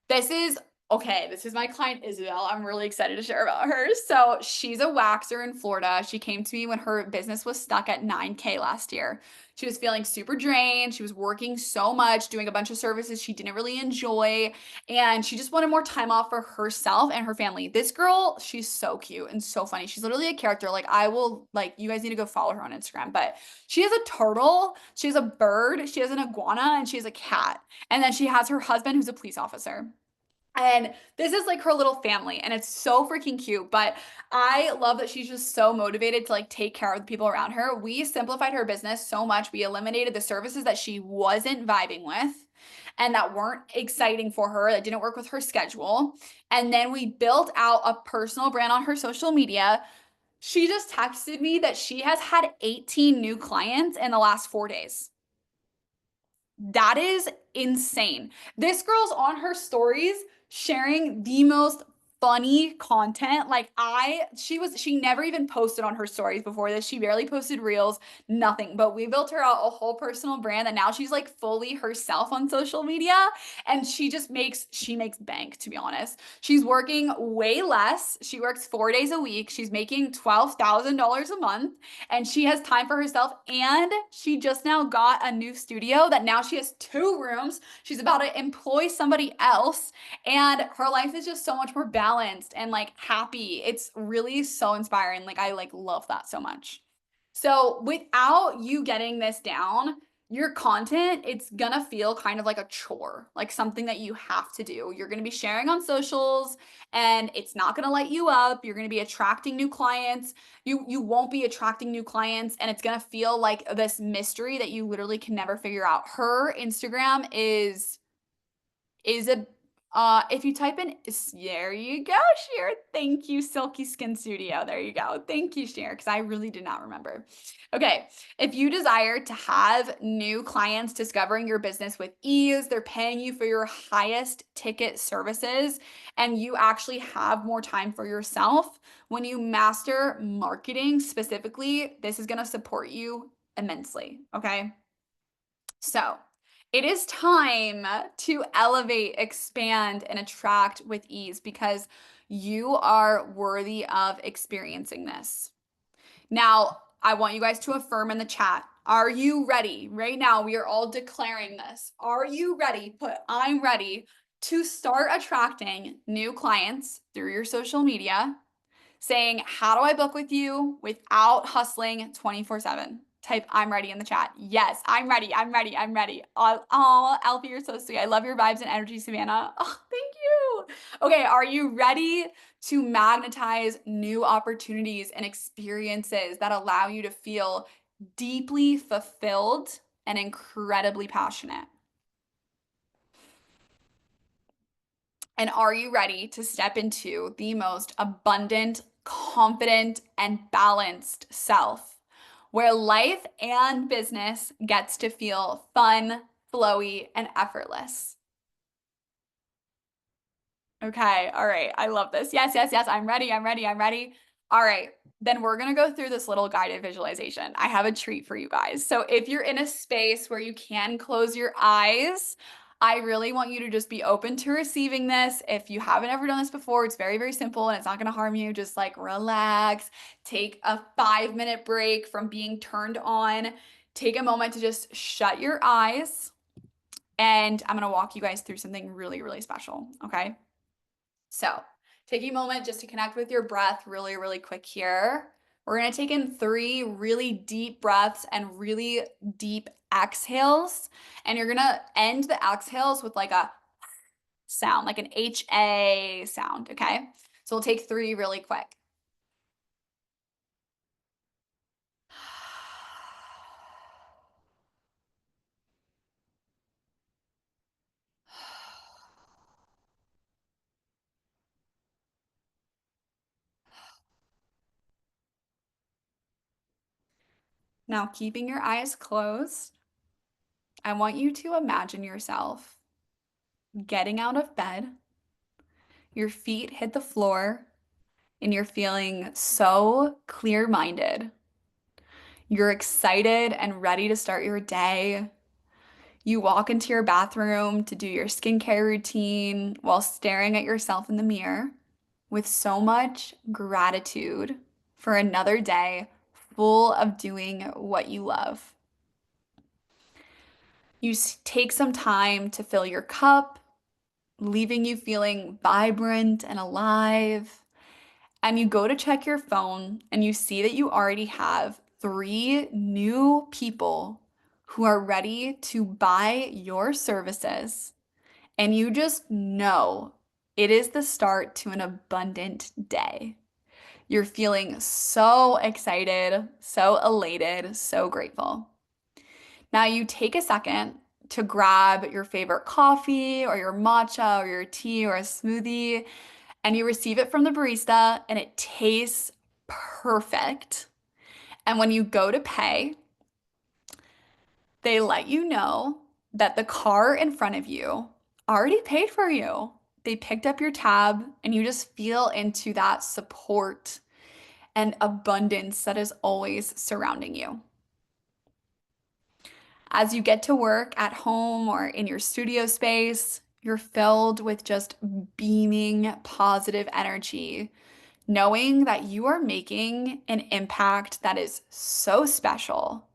This is okay. This is my client Isabel. I'm really excited to share about her. So she's a waxer in Florida. She came to me when her business was stuck at 9K last year. She was feeling super drained. She was working so much, doing a bunch of services she didn't really enjoy. And she just wanted more time off for herself and her family. This girl, she's so cute and so funny. She's literally a character. Like, I will, like, you guys need to go follow her on Instagram. But she has a turtle, she has a bird, she has an iguana, and she has a cat. And then she has her husband who's a police officer. And this is like her little family and it's so freaking cute, but I love that she's just so motivated to like take care of the people around her. We simplified her business so much. We eliminated the services that she wasn't vibing with and that weren't exciting for her, that didn't work with her schedule. And then we built out a personal brand on her social media. She just texted me that she has had 18 new clients in the last 4 days. That is insane. This girl's on her stories sharing the most funny content. Like she never even posted on her stories before this. She barely posted reels, nothing. But we built her out a whole personal brand that now she's like fully herself on social media. And she makes bank, to be honest. She's working way less. She works 4 days a week. She's making $12,000 a month and she has time for herself. And she just now got a new studio that now she has 2 rooms. She's about to employ somebody else and her life is just so much more balanced and like happy. It's really so inspiring. Like I like love that so much. So without you getting this down, your content, it's gonna feel kind of like a chore, like something that you have to do. You're gonna be sharing on socials and it's not gonna light you up. You're gonna be attracting new clients. You won't be attracting new clients and it's gonna feel like this mystery that you literally can never figure out. Her Instagram is a if you type in there you go, Sheer. Thank you, Silky Skin Studio. There you go. Thank you, Sheer, because I really did not remember. Okay, if you desire to have new clients discovering your business with ease, they're paying you for your highest ticket services, and you actually have more time for yourself, when you master marketing specifically, this is gonna support you immensely. Okay. So it is time to elevate, expand, and attract with ease because you are worthy of experiencing this. Now, I want you guys to affirm in the chat. Are you ready? Right now, we are all declaring this. Are you ready? Put I'm ready to start attracting new clients through your social media, saying, how do I book with you without hustling 24/7? Type I'm ready in the chat. Yes, I'm ready. I'm ready. I'm ready. Oh, Alfie, you're so sweet. I love your vibes and energy, Savannah. Oh, thank you. Okay, are you ready to magnetize new opportunities and experiences that allow you to feel deeply fulfilled and incredibly passionate? And are you ready to step into the most abundant, confident, and balanced self, where life and business gets to feel fun, flowy, and effortless? Okay, all right. I love this. Yes, yes, yes. I'm ready. I'm ready. I'm ready. All right. Then we're going to go through this little guided visualization. I have a treat for you guys. So if you're in a space where you can close your eyes, I really want you to just be open to receiving this. If you haven't ever done this before, it's very, very simple and it's not going to harm you. Just like relax, take a 5-minute break from being turned on, take a moment to just shut your eyes. And I'm going to walk you guys through something really, really special. Okay. So taking a moment just to connect with your breath really, really quick here. We're going to take in 3 really deep breaths and really deep exhales. And you're going to end the exhales with like a sound, like an HA sound. Okay. So we'll take 3 really quick. Now, keeping your eyes closed, I want you to imagine yourself getting out of bed, your feet hit the floor, and you're feeling so clear-minded. You're excited and ready to start your day. You walk into your bathroom to do your skincare routine while staring at yourself in the mirror with so much gratitude for another day full of doing what you love. You take some time to fill your cup, leaving you feeling vibrant and alive. And you go to check your phone and you see that you already have 3 new people who are ready to buy your services. And you just know it is the start to an abundant day. You're feeling so excited, so elated, so grateful. Now you take a second to grab your favorite coffee or your matcha or your tea or a smoothie and you receive it from the barista and it tastes perfect. And when you go to pay, they let you know that the car in front of you already paid for you. they picked up your tab, and you just feel into that support and abundance that is always surrounding you. As you get to work at home or in your studio space, you're filled with just beaming positive energy, knowing that you are making an impact that is so special,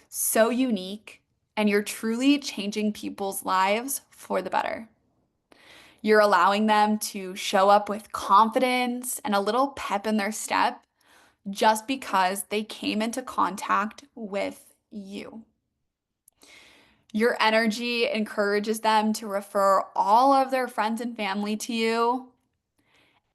so unique, and you're truly changing people's lives for the better. You're allowing them to show up with confidence and a little pep in their step just because they came into contact with you. Your energy encourages them to refer all of their friends and family to you.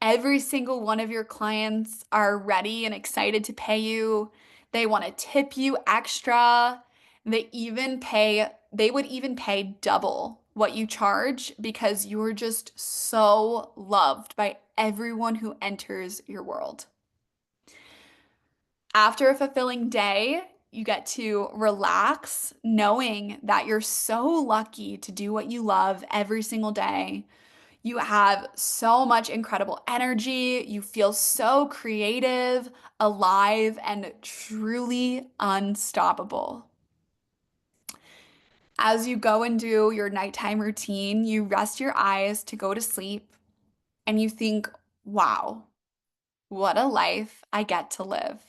Every single one of your clients are ready and excited to pay you. They want to tip you extra. They would even pay double what you charge because you're just so loved by everyone who enters your world. After a fulfilling day, you get to relax knowing that you're so lucky to do what you love every single day. You have so much incredible energy. You feel so creative, alive, and truly unstoppable. As you go and do your nighttime routine, you rest your eyes to go to sleep and you think, wow, what a life I get to live.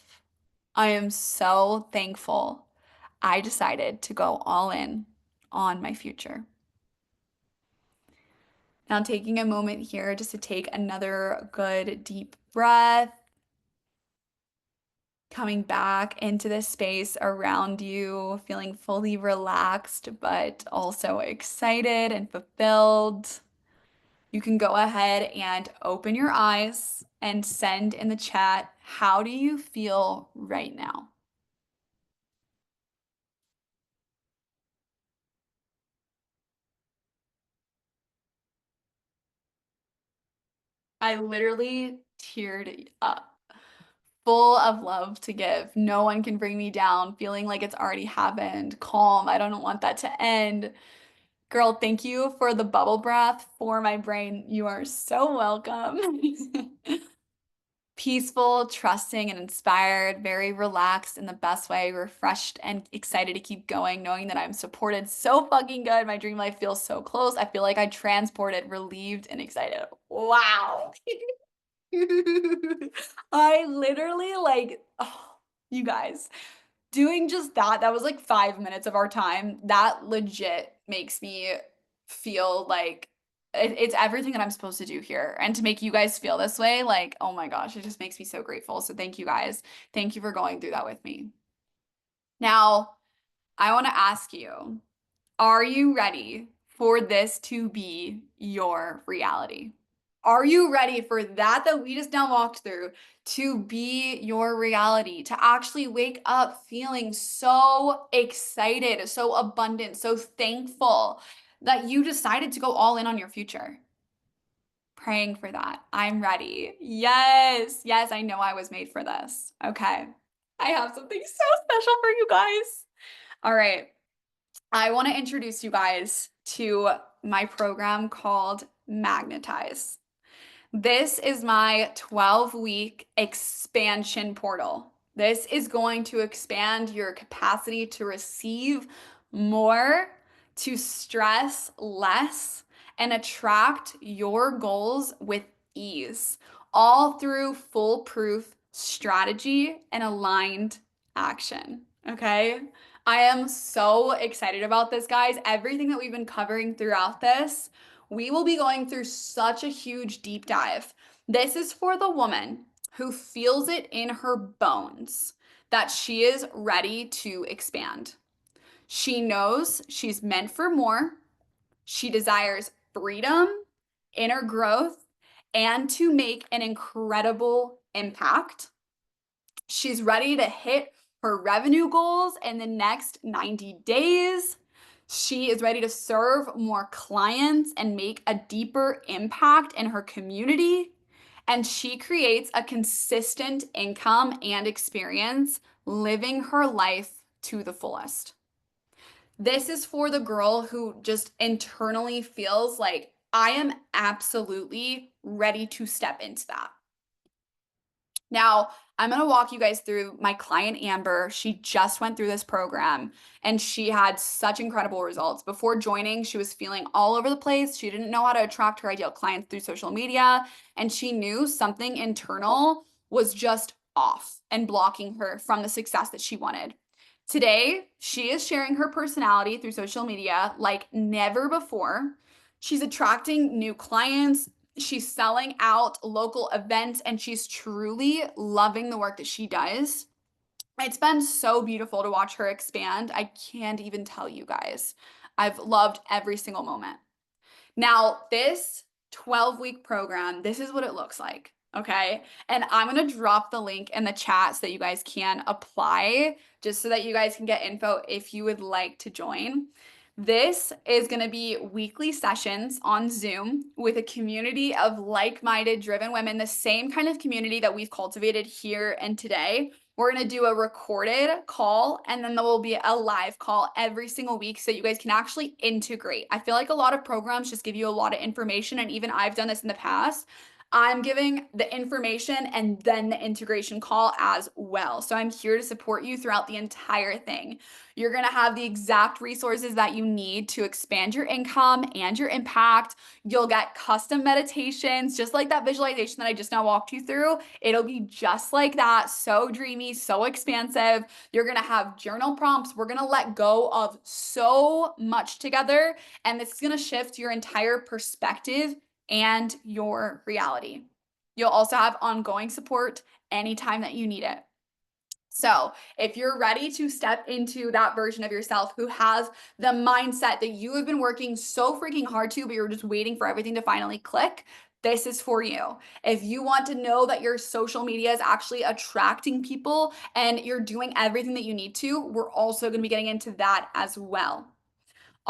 I am so thankful I decided to go all in on my future. Now, taking a moment here just to take another good deep breath, coming back into the space around you, feeling fully relaxed, but also excited and fulfilled. You can go ahead and open your eyes and send in the chat, how do you feel right now? I literally teared up, full of love to give. No one can bring me down, feeling like it's already happened, calm. I don't want that to end. Girl, thank you for the bubble breath for my brain. You are so welcome. Peaceful, trusting, and inspired, very relaxed in the best way, refreshed and excited to keep going, knowing that I'm supported so fucking good. My dream life feels so close. I feel like I transported, relieved, and excited. Wow. I literally like, oh, you guys, doing just that, that was like 5 minutes of our time. That legit makes me feel like it's everything that I'm supposed to do here. And to make you guys feel this way, like, oh my gosh, it just makes me so grateful. So thank you guys. Thank you for going through that with me. Now, I want to ask you, are you ready for this to be your reality? Are you ready for that we just now walked through to be your reality, to actually wake up feeling so excited, so abundant, so thankful that you decided to go all in on your future? Praying for that. I'm ready. Yes, yes, I know I was made for this. Okay. I have something so special for you guys. All right. I want to introduce you guys to my program called Magnetize. This is my 12-week expansion portal. This is going to expand your capacity to receive more, to stress less, and attract your goals with ease, all through foolproof strategy and aligned action. Okay? I am so excited about this, guys. Everything that we've been covering throughout this, we will be going through such a huge deep dive. This is for the woman who feels it in her bones that she is ready to expand. She knows she's meant for more. She desires freedom, inner growth, and to make an incredible impact. She's ready to hit her revenue goals in the next 90 days. She is ready to serve more clients and make a deeper impact in her community. And she creates a consistent income and experience, living her life to the fullest. This is for the girl who just internally feels like I am absolutely ready to step into that. Now, I'm going to walk you guys through my client Amber. She just went through this program and she had such incredible results. Before joining, she was feeling all over the place. She didn't know how to attract her ideal clients through social media, and she knew something internal was just off and blocking her from the success that she wanted. Today, she is sharing her personality through social media like never before. She's attracting new clients, she's selling out local events, and she's truly loving the work that she does. It's been so beautiful to watch her expand. I can't even tell you guys. I've loved every single moment. Now, this 12-week program, this is what it looks like. Okay. And I'm going to drop the link in the chat so that you guys can apply, just so that you guys can get info if you would like to join. This is going to be weekly sessions on Zoom with a community of like-minded, driven women, the same kind of community that we've cultivated here and today. We're going to do a recorded call, and then there will be a live call every single week so that you guys can actually integrate. I feel like a lot of programs just give you a lot of information, and even I've done this in the past. I'm giving the information and then the integration call as well. So I'm here to support you throughout the entire thing. You're going to have the exact resources that you need to expand your income and your impact. You'll get custom meditations, just like that visualization that I just now walked you through. It'll be just like that, so dreamy, so expansive. You're going to have journal prompts. We're going to let go of so much together, and this is going to shift your entire perspective and your reality. You'll also have ongoing support anytime that you need it. So, if you're ready to step into that version of yourself who has the mindset that you have been working so freaking hard to, but you're just waiting for everything to finally click, this is for you. If you want to know that your social media is actually attracting people and you're doing everything that you need to, we're also going to be getting into that as well.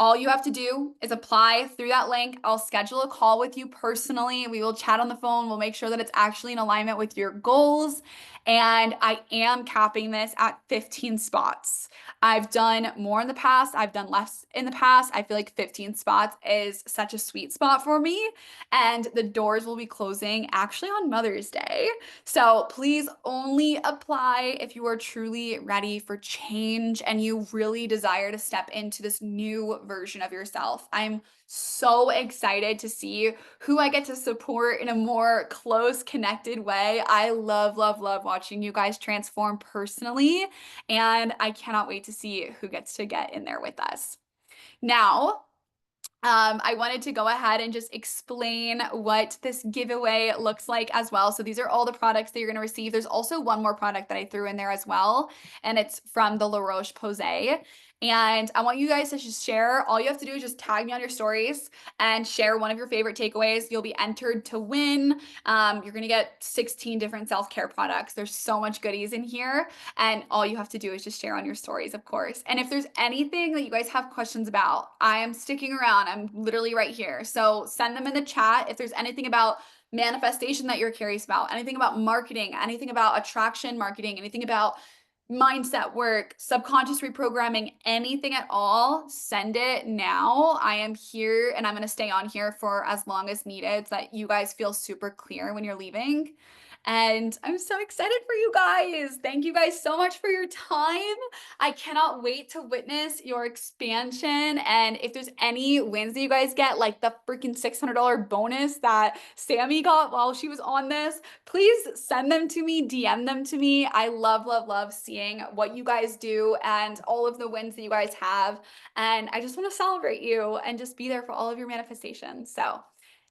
All you have to do is apply through that link. I'll schedule a call with you personally. We will chat on the phone. We'll make sure that it's actually in alignment with your goals. And I am capping this at 15 spots. I've done more in the past. I've done less in the past. I feel like 15 spots is such a sweet spot for me. And the doors will be closing actually on Mother's Day. So please only apply if you are truly ready for change and you really desire to step into this new version of yourself. I'm so excited to see who I get to support in a more close, connected way. I love, love, love watching you guys transform personally, and I cannot wait to see who gets to get in there with us. Now, I wanted to go ahead and just explain what this giveaway looks like as well. So these are all the products that you're going to receive. There's also one more product that I threw in there as well, and it's from the La Roche-Posay. And I want you guys to just share. All you have to do is just tag me on your stories and share one of your favorite takeaways. You'll be entered to win. You're going to get 16 different self-care products. There's so much goodies in here. And all you have to do is just share on your stories, of course. And if there's anything that you guys have questions about, I am sticking around. I'm literally right here. So send them in the chat. If there's anything about manifestation that you're curious about, anything about marketing, anything about attraction marketing, anything about mindset work, subconscious reprogramming, anything at all, send it now. I am here and I'm going to stay on here for as long as needed so that you guys feel super clear when you're leaving. And I'm so excited for you guys. Thank you guys so much for your time. I cannot wait to witness your expansion. And if there's any wins that you guys get, like the freaking $600 bonus that Sammy got while she was on this, please send them to me, DM them to me. I love, love, love seeing what you guys do and all of the wins that you guys have. And I just want to celebrate you and just be there for all of your manifestations. So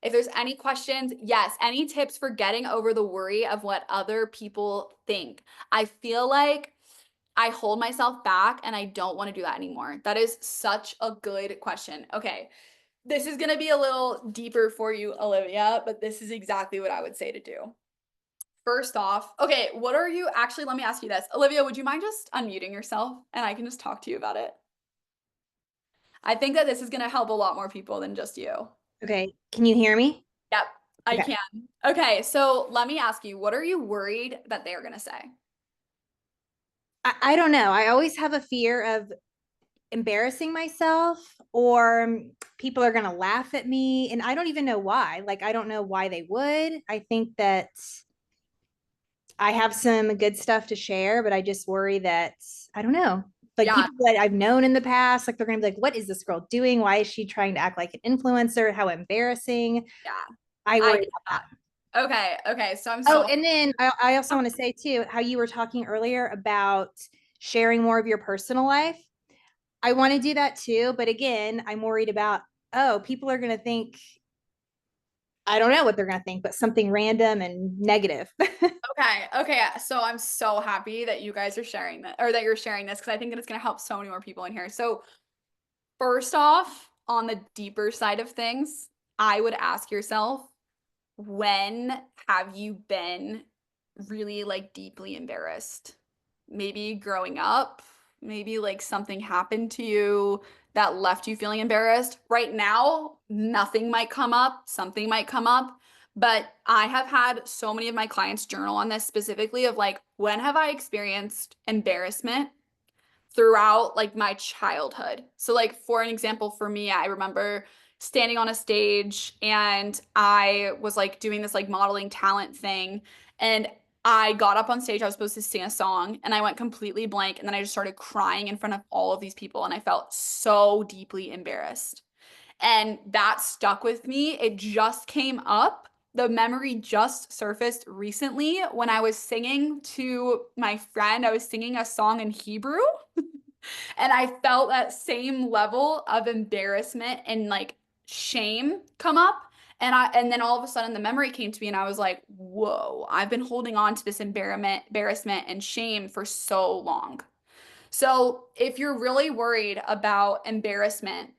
if there's any questions, yes, any tips for getting over the worry of what other people think. I feel like I hold myself back and I don't want to do that anymore. That is such a good question. Okay, this is going to be a little deeper for you, Olivia, but this is exactly what I would say to do. First off, okay, what are you actually, let me ask you this. Olivia, would you mind just unmuting yourself and I can just talk to you about it? I think that this is going to help a lot more people than just you. Okay. Can you hear me? Yep, I Okay. can. Okay, so let me ask you, what are you worried that they're going to say? I don't know. I always have a fear of embarrassing myself or people are going to laugh at me. And I don't even know why. Like, I don't know why they would. I think that I have some good stuff to share, but I just worry that I don't know. Like Yeah, people that I've known in the past, like they're gonna be like, what is this girl doing? Why is she trying to act like an influencer? How embarrassing. yeah. I I worry get about that. that. Okay, okay. So I'm Oh, so and then I also want to say too, how you were talking earlier about sharing more of your personal life. I want to do that too, but again, I'm worried about, oh, people are gonna think I don't know what they're gonna think, but something random and negative. okay, okay. So I'm so happy that you guys are sharing that or that you're sharing this because I think that it's gonna help so many more people in here. So first off, on the deeper side of things, I would ask yourself, when have you been really like deeply embarrassed? Maybe growing up, maybe like something happened to you that left you feeling embarrassed. Right now, nothing might come up, something might come up, but I have had so many of my clients journal on this specifically of like, when have I experienced embarrassment throughout like my childhood. So like for an example for me, I remember standing on a stage and I was like doing this like modeling talent thing and I got up on stage. I was supposed to sing a song and I went completely blank and then I just started crying in front of all of these people and I felt so deeply embarrassed. And that stuck with me. It just came up. The memory just surfaced recently when I was singing to my friend. I was singing a song in Hebrew and I felt that same level of embarrassment and like shame come up. And then all of a sudden the memory came to me and I was like, whoa, I've been holding on to this embarrassment and shame for so long. So if you're really worried about embarrassment,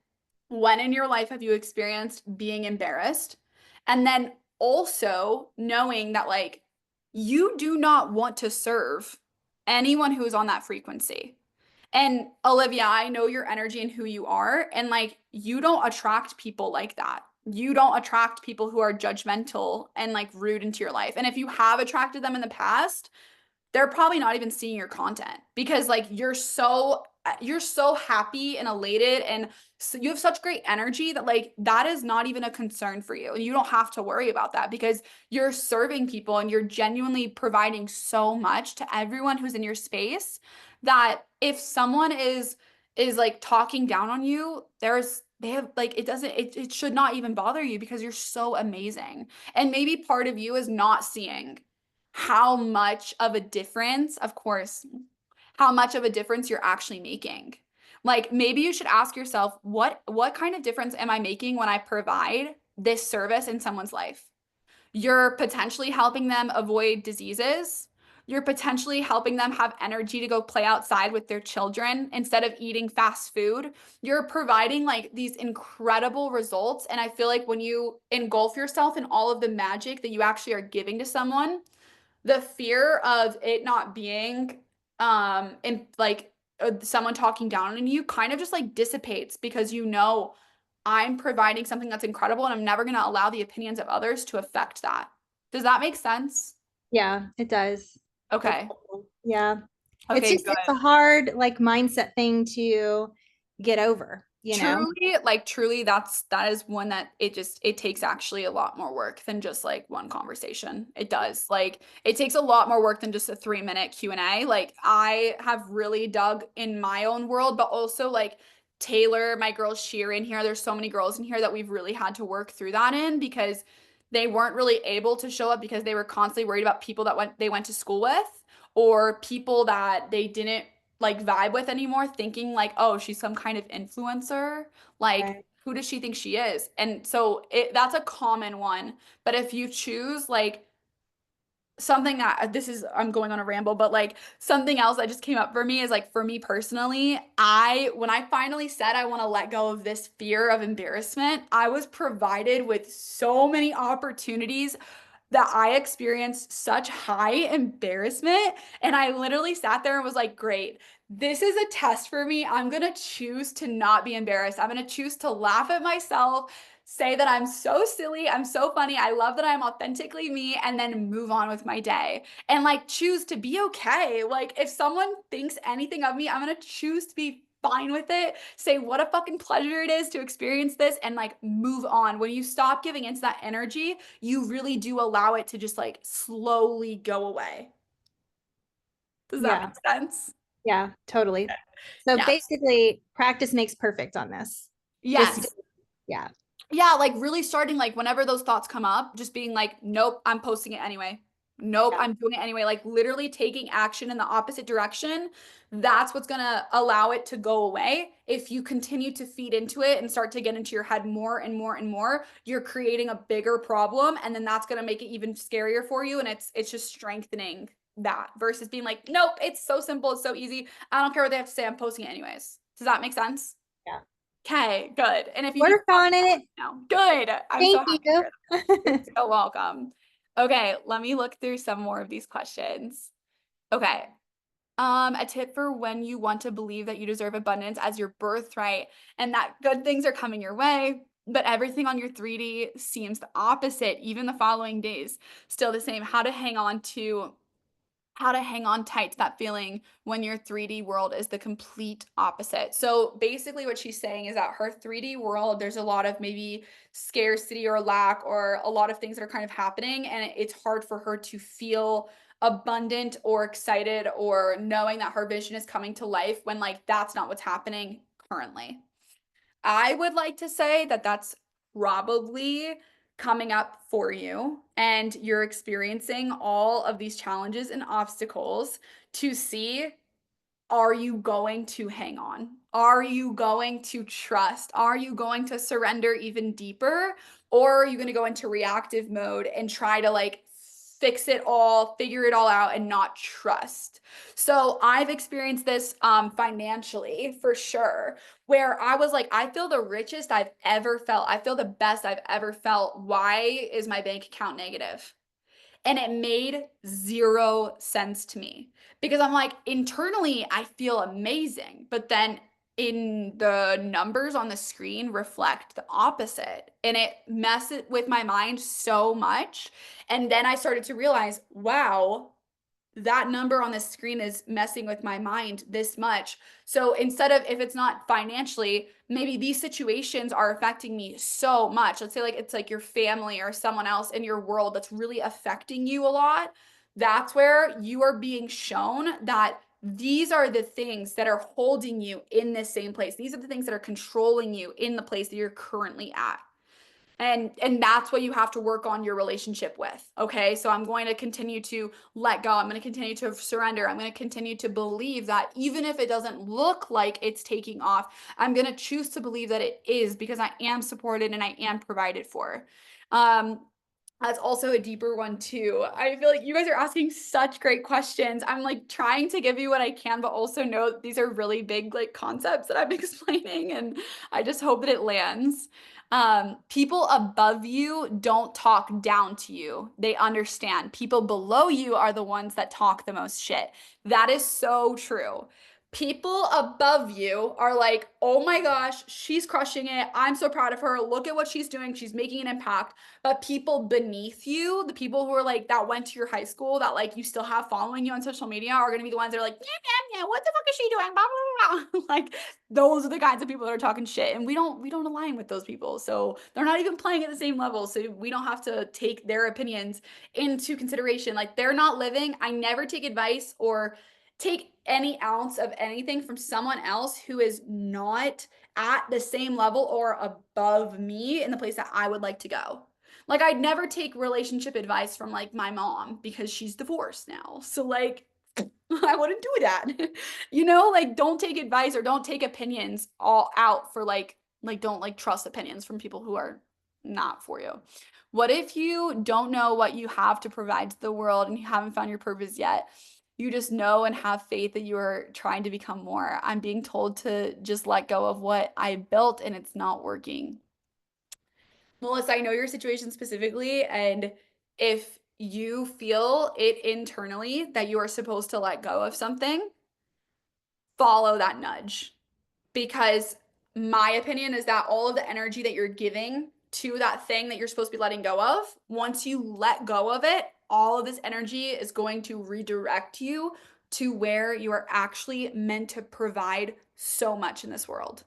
when in your life have you experienced being embarrassed? And then also knowing that like you do not want to serve anyone who is on that frequency. And Olivia, I know your energy and who you are. And like, you don't attract people like that. You don't attract people who are judgmental and like rude into your life. And if you have attracted them in the past, they're probably not even seeing your content because like you're so happy and elated and so you have such great energy that like that is not even a concern for you and you don't have to worry about that because you're serving people and you're genuinely providing so much to everyone who's in your space that if someone is like talking down on you they have like it should not even bother you because you're so amazing and maybe part of you is not seeing how much of a difference, of course, how much of a difference you're actually making. Like maybe you should ask yourself, what kind of difference am I making when I provide this service in someone's life? You're potentially helping them avoid diseases. You're potentially helping them have energy to go play outside with their children instead of eating fast food. You're providing like these incredible results. And I feel like when you engulf yourself in all of the magic that you actually are giving to someone, the fear of it not being and like someone talking down on you kind of just like dissipates because you know I'm providing something that's incredible and I'm never going to allow the opinions of others to affect that. Does that make sense? Yeah, it does. That's Okay. helpful. Yeah. It's Okay, just good. it's a hard like mindset thing to get over, you know? Truly, like truly, that is one that it takes actually a lot more work than just like one conversation. It does. Like it takes a lot more work than just a 3-minute Q&A. Like I have really dug in my own world, but also like Taylor, my girl Sheer in here. There's so many girls in here that we've really had to work through that in because they weren't really able to show up because they were constantly worried about people that they went to school with or people that they didn't like vibe with anymore, thinking like, oh, she's some kind of influencer. Like, Right. who does she think she is? And so that's a common one. But if you choose like something that this is I'm going on a ramble, but like something else that just came up for me is like for me personally, I when I finally said I want to let go of this fear of embarrassment, I was provided with so many opportunities that I experienced such high embarrassment. And I literally sat there and was like, great, this is a test for me. I'm going to choose to not be embarrassed. I'm going to choose to laugh at myself, say that I'm so silly, I'm so funny, I love that I'm authentically me, and then move on with my day. And like choose to be okay. Like if someone thinks anything of me, I'm going to choose to be fine with it. Say what a fucking pleasure it is to experience this and like move on. When you stop giving into that energy, you really do allow it to just like slowly go away. Does that Yeah. make sense? Yeah, totally. So Yes. basically, practice makes perfect on this. Just, Yes. yeah, Yeah, like really starting like whenever those thoughts come up, just being like, nope, I'm posting it anyway. Nope, yeah, I'm doing it anyway. Like literally taking action in the opposite direction. That's what's gonna allow it to go away. If you continue to feed into it and start to get into your head more and more and more, you're creating a bigger problem, and then that's gonna make it even scarier for you. And it's just strengthening that versus being like, nope, it's so simple, it's so easy. I don't care what they have to say, I'm posting it anyways. Does that make sense? yeah. Okay, good. And if you need Work on it. now, good. I'm so Thank happy to you. hear that. You're so welcome. Okay, let me look through some more of these questions. Okay. A tip for when you want to believe that you deserve abundance as your birthright and that good things are coming your way, but everything on your 3D seems the opposite, even the following days. Still the same. How to hang on tight to that feeling when your 3D world is the complete opposite. So basically what she's saying is that her 3D world, there's a lot of maybe scarcity or lack or a lot of things that are kind of happening, and it's hard for her to feel abundant or excited or knowing that her vision is coming to life when like that's not what's happening currently. I would like to say that that's probably coming up for you and you're experiencing all of these challenges and obstacles to see, are you going to hang on? Are you going to trust? Are you going to surrender even deeper? Or are you going to go into reactive mode and try to like fix it all, figure it all out, and not trust? So I've experienced this financially for sure, where I was like, I feel the richest I've ever felt. I feel the best I've ever felt. Why is my bank account negative? And it made zero sense to me because I'm like, internally, I feel amazing. But then in the numbers on the screen reflect the opposite. And it messes with my mind so much. And then I started to realize, wow, that number on the screen is messing with my mind this much. So instead of if it's not financially, maybe these situations are affecting me so much. Let's say like it's like your family or someone else in your world that's really affecting you a lot. That's where you are being shown that these are the things that are holding you in this same place. These are the things that are controlling you in the place that you're currently at. And that's what you have to work on your relationship with. Okay, so I'm going to continue to let go, I'm going to continue to surrender, I'm going to continue to believe that even if it doesn't look like it's taking off, I'm going to choose to believe that it is, because I am supported and I am provided for. um that's also a deeper one too. I feel like you guys are asking such great questions. I'm like trying to give you what I can, but also know that these are really big like concepts that I'm explaining, and I just hope that it lands. People above you don't talk down to you. They understand. People below you are the ones that talk the most shit. That is so true. People above you are like, oh my gosh, she's crushing it. I'm so proud of her. Look at what she's doing. She's making an impact. But people beneath you, the people who are like that went to your high school that like you still have following you on social media, are going to be the ones that are like, yeah, what the fuck is she doing? Blah, blah, blah. Like those are the kinds of people that are talking shit, and we don't align with those people. So they're not even playing at the same level. So we don't have to take their opinions into consideration. Like they're not living. I never take advice or take any ounce of anything from someone else who is not at the same level or above me in the place that I would like to go. Like I'd never take relationship advice from like my mom because she's divorced now. So like I wouldn't do that. Like don't take advice or don't take opinions all out for like don't like trust opinions from people who are not for you. What if you don't know what you have to provide to the world and you haven't found your purpose yet? You just know and have faith that you are trying to become more. I'm being told to just let go of what I built and it's not working. Melissa, I know your situation specifically, and if you feel it internally that you are supposed to let go of something, follow that nudge. Because my opinion is that all of the energy that you're giving to that thing that you're supposed to be letting go of, once you let go of it, all of this energy is going to redirect you to where you are actually meant to provide so much in this world.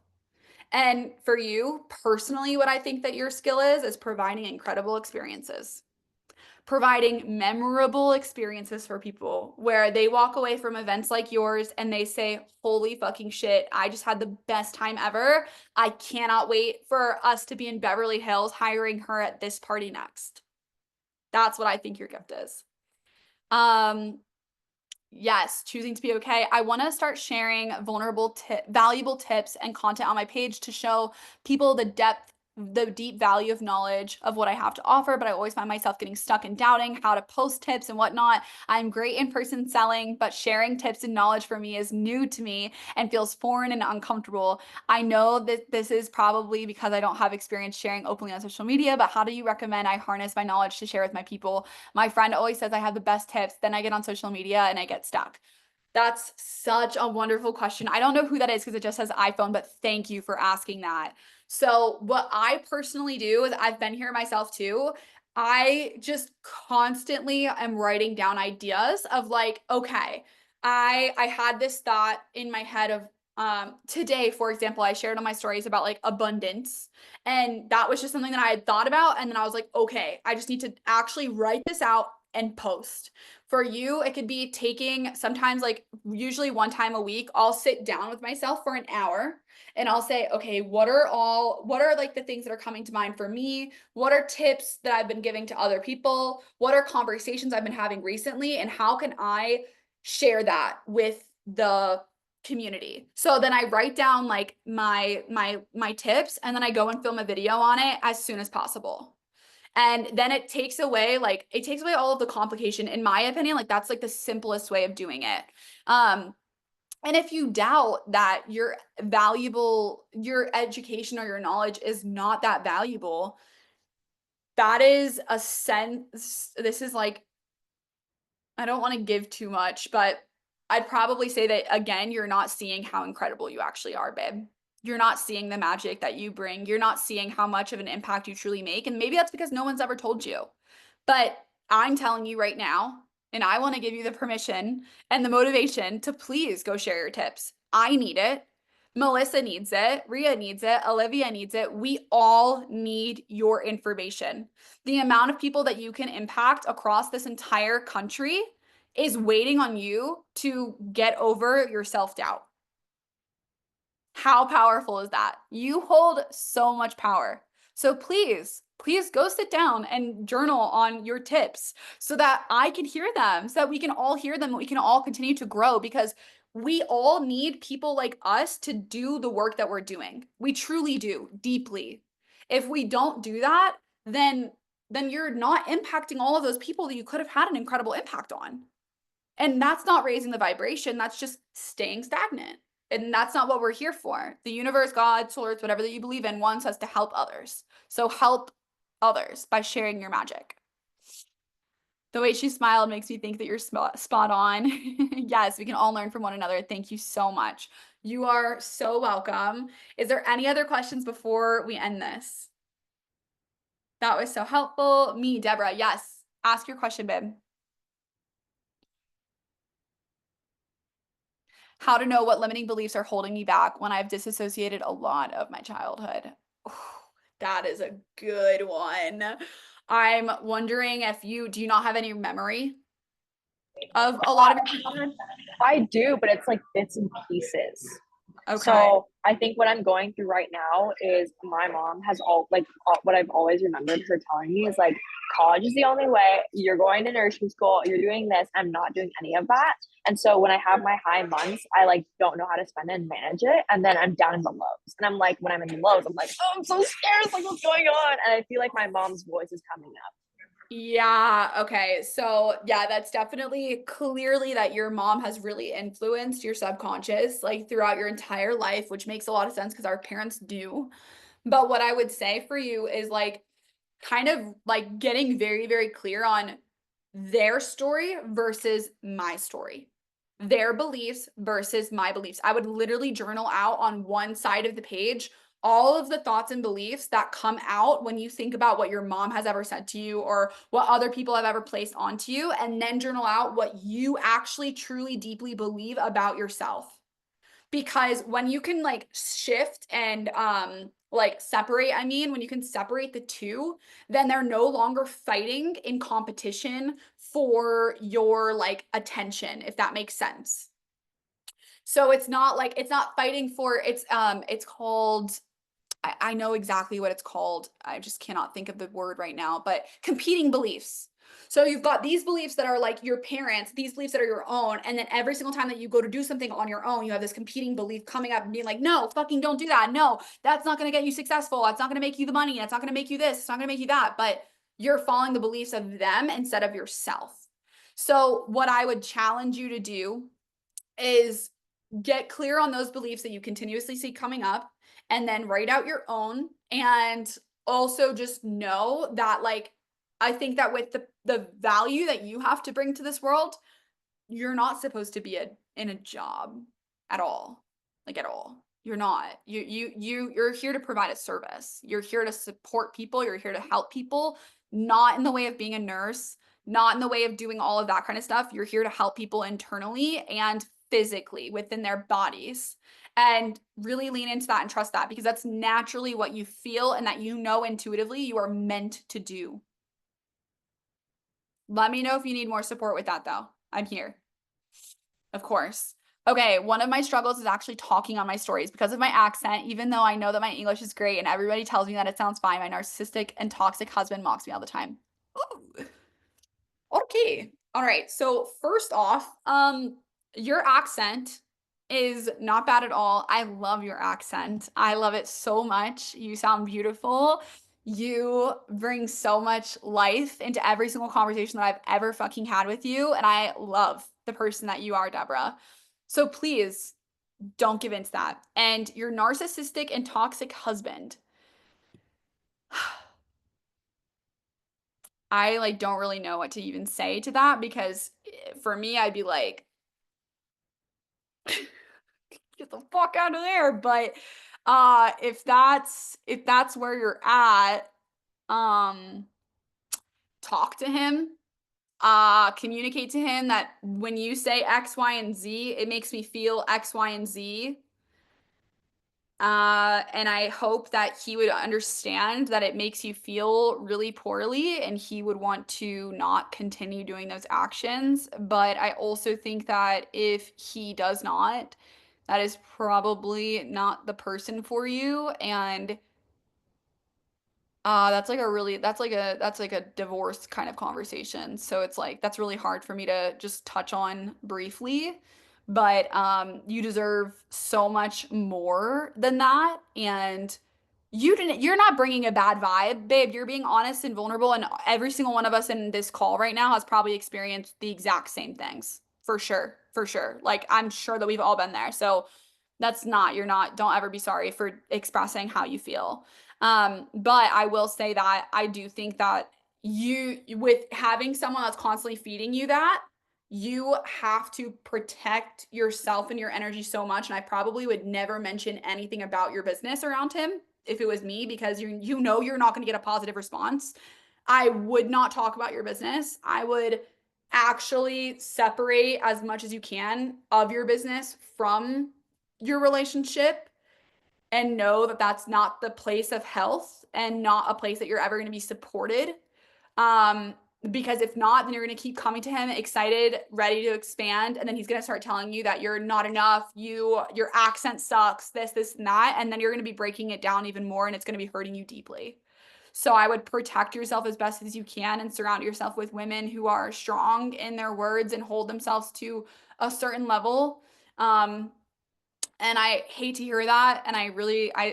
And for you personally, what I think that your skill is providing incredible experiences, providing memorable experiences for people where they walk away from events like yours and they say, holy fucking shit, I just had the best time ever. I cannot wait for us to be in Beverly Hills hiring her at this party next. That's what I think your gift is. Um, Yes, choosing to be okay. I want to start sharing valuable tips and content on my page to show people the deep value of knowledge of what I have to offer, but I always find myself getting stuck and doubting how to post tips and whatnot. I'm great in person selling, but sharing tips and knowledge for me is new to me and feels foreign and uncomfortable. I know that this is probably because I don't have experience sharing openly on social media, but how do you recommend I harness my knowledge to share with my people? My friend always says I have the best tips, then I get on social media and I get stuck. That's such a wonderful question. I don't know who that is because it just says iPhone, but thank you for asking that. So, what I personally do is I've been here myself too. I just constantly am writing down ideas of like, okay, I had this thought in my head of today, for example, I shared on my stories about like abundance, and that was just something that I had thought about, and then I was like, okay, I just need to actually write this out and post. For you, it could be taking sometimes, like usually one time a week, I'll sit down with myself for an hour and I'll say, okay, what are like the things that are coming to mind for me? What are tips that I've been giving to other people? What are conversations I've been having recently? And how can I share that with the community? So then I write down like my tips, and then I go and film a video on it as soon as possible. And then it takes away all of the complication, in my opinion. Like that's like the simplest way of doing it. um and if you doubt that your education or your knowledge is not that valuable, that is a sense. This is like, I don't want to give too much, but I'd probably say that again, you're not seeing how incredible you actually are, babe. You're not seeing the magic that you bring. You're not seeing how much of an impact you truly make. And maybe that's because no one's ever told you. But I'm telling you right now, and I want to give you the permission and the motivation to please go share your tips. I need it. Melissa needs it. Ria needs it. Olivia needs it. We all need your information. The amount of people that you can impact across this entire country is waiting on you to get over your self-doubt. How powerful is that? You hold so much power. So please go sit down and journal on your tips so that I can hear them, so that we can all hear them, and we can all continue to grow, because we all need people like us to do the work that we're doing. We truly do, deeply. If we don't do that, then you're not impacting all of those people that you could have had an incredible impact on. And that's not raising the vibration, that's just staying stagnant. And that's not what we're here for. The universe, God, source, whatever that you believe in, wants us to help others. So help others by sharing your magic. The way she smiled makes me think that you're spot on. Yes, we can all learn from one another. Thank you so much. You are so welcome. Is there any other questions before we end this? That was so helpful. Me, Deborah. Yes. Ask your question, babe. How to know what limiting beliefs are holding me back when I've disassociated a lot of my childhood. Ooh, that is a good one. I'm wondering if do you not have any memory of a lot of your childhood? I do, but it's like bits and pieces. Okay. So I think what I'm going through right now is my mom has what I've always remembered her telling me is like, college is the only way. You're going to nursing school. You're doing this. I'm not doing any of that. And so when I have my high months, I like don't know how to spend and manage it. And then I'm down in the lows. And I'm like, when I'm in the lows, I'm like, oh, I'm so scared. Like, what's going on? And I feel like my mom's voice is coming up. Yeah, okay. So, yeah, that's definitely clearly that your mom has really influenced your subconscious like throughout your entire life, which makes a lot of sense because our parents do. But what I would say for you is like kind of like getting very, very clear on their story versus my story, their beliefs versus my beliefs. I would literally journal out on one side of the page all of the thoughts and beliefs that come out when you think about what your mom has ever said to you or what other people have ever placed onto you, and then journal out what you actually truly deeply believe about yourself. Because when you can like shift and like separate, I mean, when you can separate the two, then they're no longer fighting in competition for your like attention, if that makes sense. So it's not like it's not fighting for it's called, I know exactly what it's called. I just cannot think of the word right now, but competing beliefs. So you've got these beliefs that are like your parents, these beliefs that are your own. And then every single time that you go to do something on your own, you have this competing belief coming up and being like, no, fucking don't do that. No, that's not going to get you successful. That's not going to make you the money. It's not going to make you this. It's not going to make you that. But you're following the beliefs of them instead of yourself. So what I would challenge you to do is get clear on those beliefs that you continuously see coming up, and then write out your own. And also just know that like I think that with the value that you have to bring to this world, you're not supposed to be in a job at all. Like at all. You're not. You're here to provide a service. You're here to support people, you're here to help people, not in the way of being a nurse, not in the way of doing all of that kind of stuff. You're here to help people internally and physically within their bodies. And really lean into that and trust that, because that's naturally what you feel and that you know intuitively you are meant to do. Let me know if you need more support with that though. I'm here. Of course. Okay, one of my struggles is actually talking on my stories because of my accent. Even though I know that my English is great and everybody tells me that it sounds fine, my narcissistic and toxic husband mocks me all the time. Ooh. Okay. All right. So first off, your accent is not bad at all. I love your accent. I love it so much. You sound beautiful. You bring so much life into every single conversation that I've ever fucking had with you. And I love the person that you are, Deborah. So please don't give in to that. And your narcissistic and toxic husband. I like don't really know what to even say to that, because for me, I'd be like, get the fuck out of there. But if that's where you're at, um talk to him, communicate to him that when you say X, Y, and Z, it makes me feel X, Y, and Z. And I hope that he would understand that it makes you feel really poorly and he would want to not continue doing those actions. But I also think that if he does not, that is probably not the person for you. And that's like a divorce kind of conversation. So it's like that's really hard for me to just touch on briefly. But you deserve so much more than that. And you're not bringing a bad vibe, babe. You're being honest and vulnerable, and every single one of us in this call right now has probably experienced the exact same things. For sure. For sure. Like I'm sure that we've all been there. So you're not, don't ever be sorry for expressing how you feel. But I will say that I do think that with having someone that's constantly feeding you that, you have to protect yourself and your energy so much. And I probably would never mention anything about your business around him if it was me, because you know you're not going to get a positive response. I would not talk about your business. I would actually separate as much as you can of your business from your relationship, and know that that's not the place of health and not a place that you're ever going to be supported. Um, because if not, then you're going to keep coming to him excited, ready to expand. And then he's going to start telling you that you're not enough. Your accent sucks, this, and that. And then you're going to be breaking it down even more, and it's going to be hurting you deeply. So I would protect yourself as best as you can and surround yourself with women who are strong in their words and hold themselves to a certain level. And I hate to hear that. And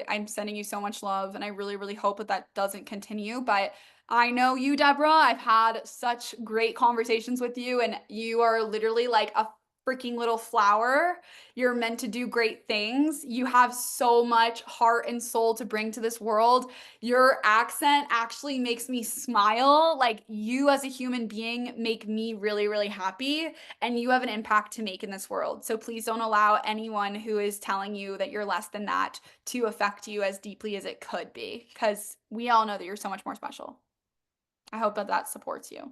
I'm sending you so much love. And I really, really hope that that doesn't continue. But I know you, Deborah. I've had such great conversations with you. And you are literally like a freaking little flower. You're meant to do great things. You have so much heart and soul to bring to this world. Your accent actually makes me smile. Like, you as a human being make me really, really happy, and you have an impact to make in this world. So please don't allow anyone who is telling you that you're less than that to affect you as deeply as it could be, because we all know that you're so much more special. I hope that that supports you.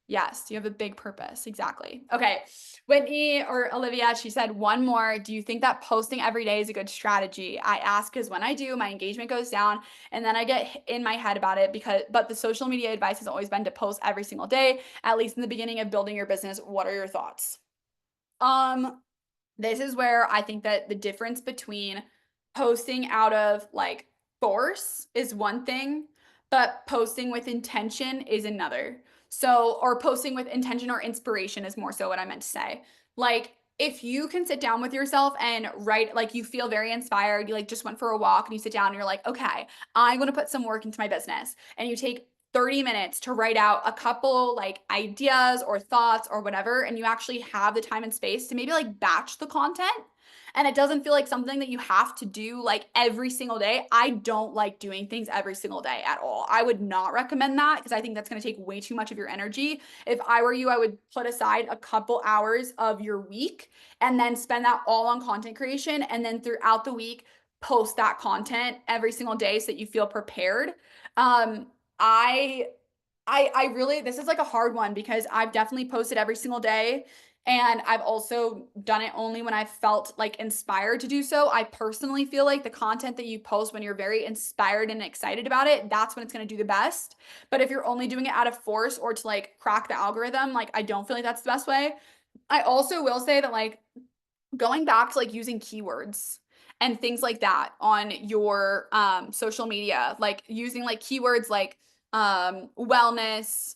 Yes, you have a big purpose. Exactly. Okay. Whitney or Olivia, she said one more. Do you think that posting every day is a good strategy? I ask because when I do, my engagement goes down and then I get in my head about it but the social media advice has always been to post every single day, at least in the beginning of building your business. What are your thoughts? This is where I think that the difference between posting out of like force is one thing, but posting with intention is another. So, or posting with intention or inspiration is more so what I meant to say. Like, if you can sit down with yourself and write, like, you feel very inspired, you like just went for a walk and you sit down and you're like, okay, I'm going to put some work into my business. And you take 30 minutes to write out a couple like ideas or thoughts or whatever, and you actually have the time and space to maybe like batch the content, and it doesn't feel like something that you have to do like every single day. I don't like doing things every single day at all. I would not recommend that because I think that's going to take way too much of your energy. If I were you, I would put aside a couple hours of your week and then spend that all on content creation, and then throughout the week post that content every single day so that you feel prepared. I I really, this is like a hard one because I've definitely posted every single day, and I've also done it only when I felt like inspired to do so. I personally feel like the content that you post when you're very inspired and excited about it, that's when it's going to do the best. But if you're only doing it out of force or to like crack the algorithm, like I don't feel like that's the best way. I also will say that like going back to like using keywords and things like that on your social media, like using like keywords like wellness,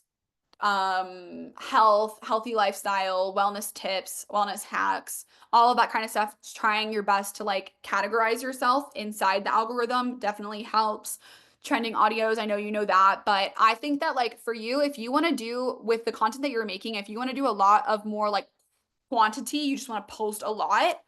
health, healthy lifestyle, wellness tips, wellness hacks, all of that kind of stuff. Trying your best to like categorize yourself inside the algorithm definitely helps. Trending audios, I know you know that, but I think that like for you, if you want to do with the content that you're making, if you want to do a lot of more like quantity, you just want to post a lot,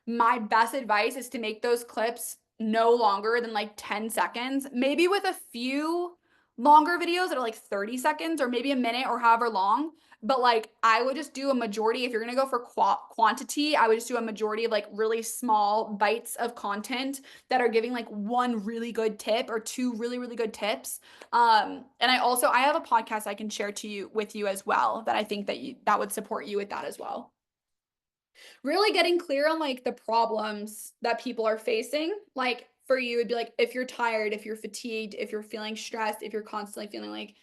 my best advice is to make those clips no longer than like 10 seconds, maybe with a few longer videos that are like 30 seconds or maybe a minute or however long. But like, I would just do a majority. If you're going to go for quantity, I would just do a majority of like really small bites of content that are giving like one really good tip or two really, really good tips. And I have a podcast I can share to you with you as well that I think that that would support you with that as well. Really getting clear on like the problems that people are facing. Like for you, it'd be like if you're tired, if you're fatigued, if you're feeling stressed, if you're constantly feeling like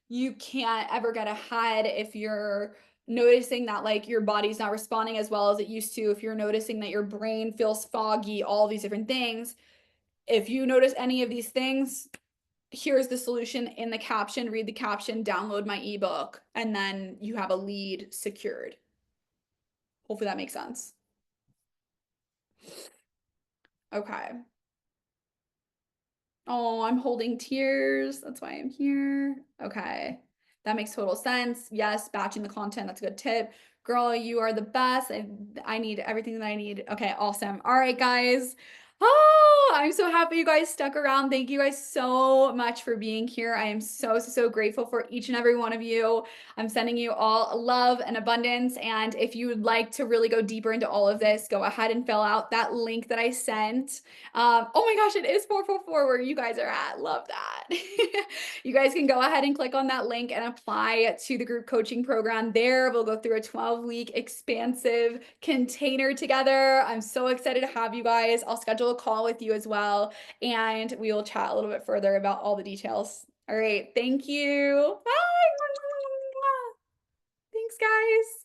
you can't ever get ahead, if you're noticing that like your body's not responding as well as it used to, if you're noticing that your brain feels foggy, all these different things. If you notice any of these things, here's the solution in the caption, read the caption, download my ebook, and then you have a lead secured. Hopefully that makes sense. Okay. Oh, I'm holding tears. That's why I'm here. Okay. That makes total sense. Yes, batching the content. That's a good tip. Girl, you are the best. I need everything that I need. Okay, awesome. All right, guys. Oh, I'm so happy you guys stuck around. Thank you guys so much for being here. I am so, so, so grateful for each and every one of you. I'm sending you all love and abundance. And if you would like to really go deeper into all of this, go ahead and fill out that link that I sent. Oh my gosh, it is 444 where you guys are at. Love that. You guys can go ahead and click on that link and apply to the group coaching program there. We'll go through a 12-week expansive container together. I'm so excited to have you guys. I'll schedule a call with you as well, and we will chat a little bit further about all the details. All right. Thank you. Bye. Thanks, guys.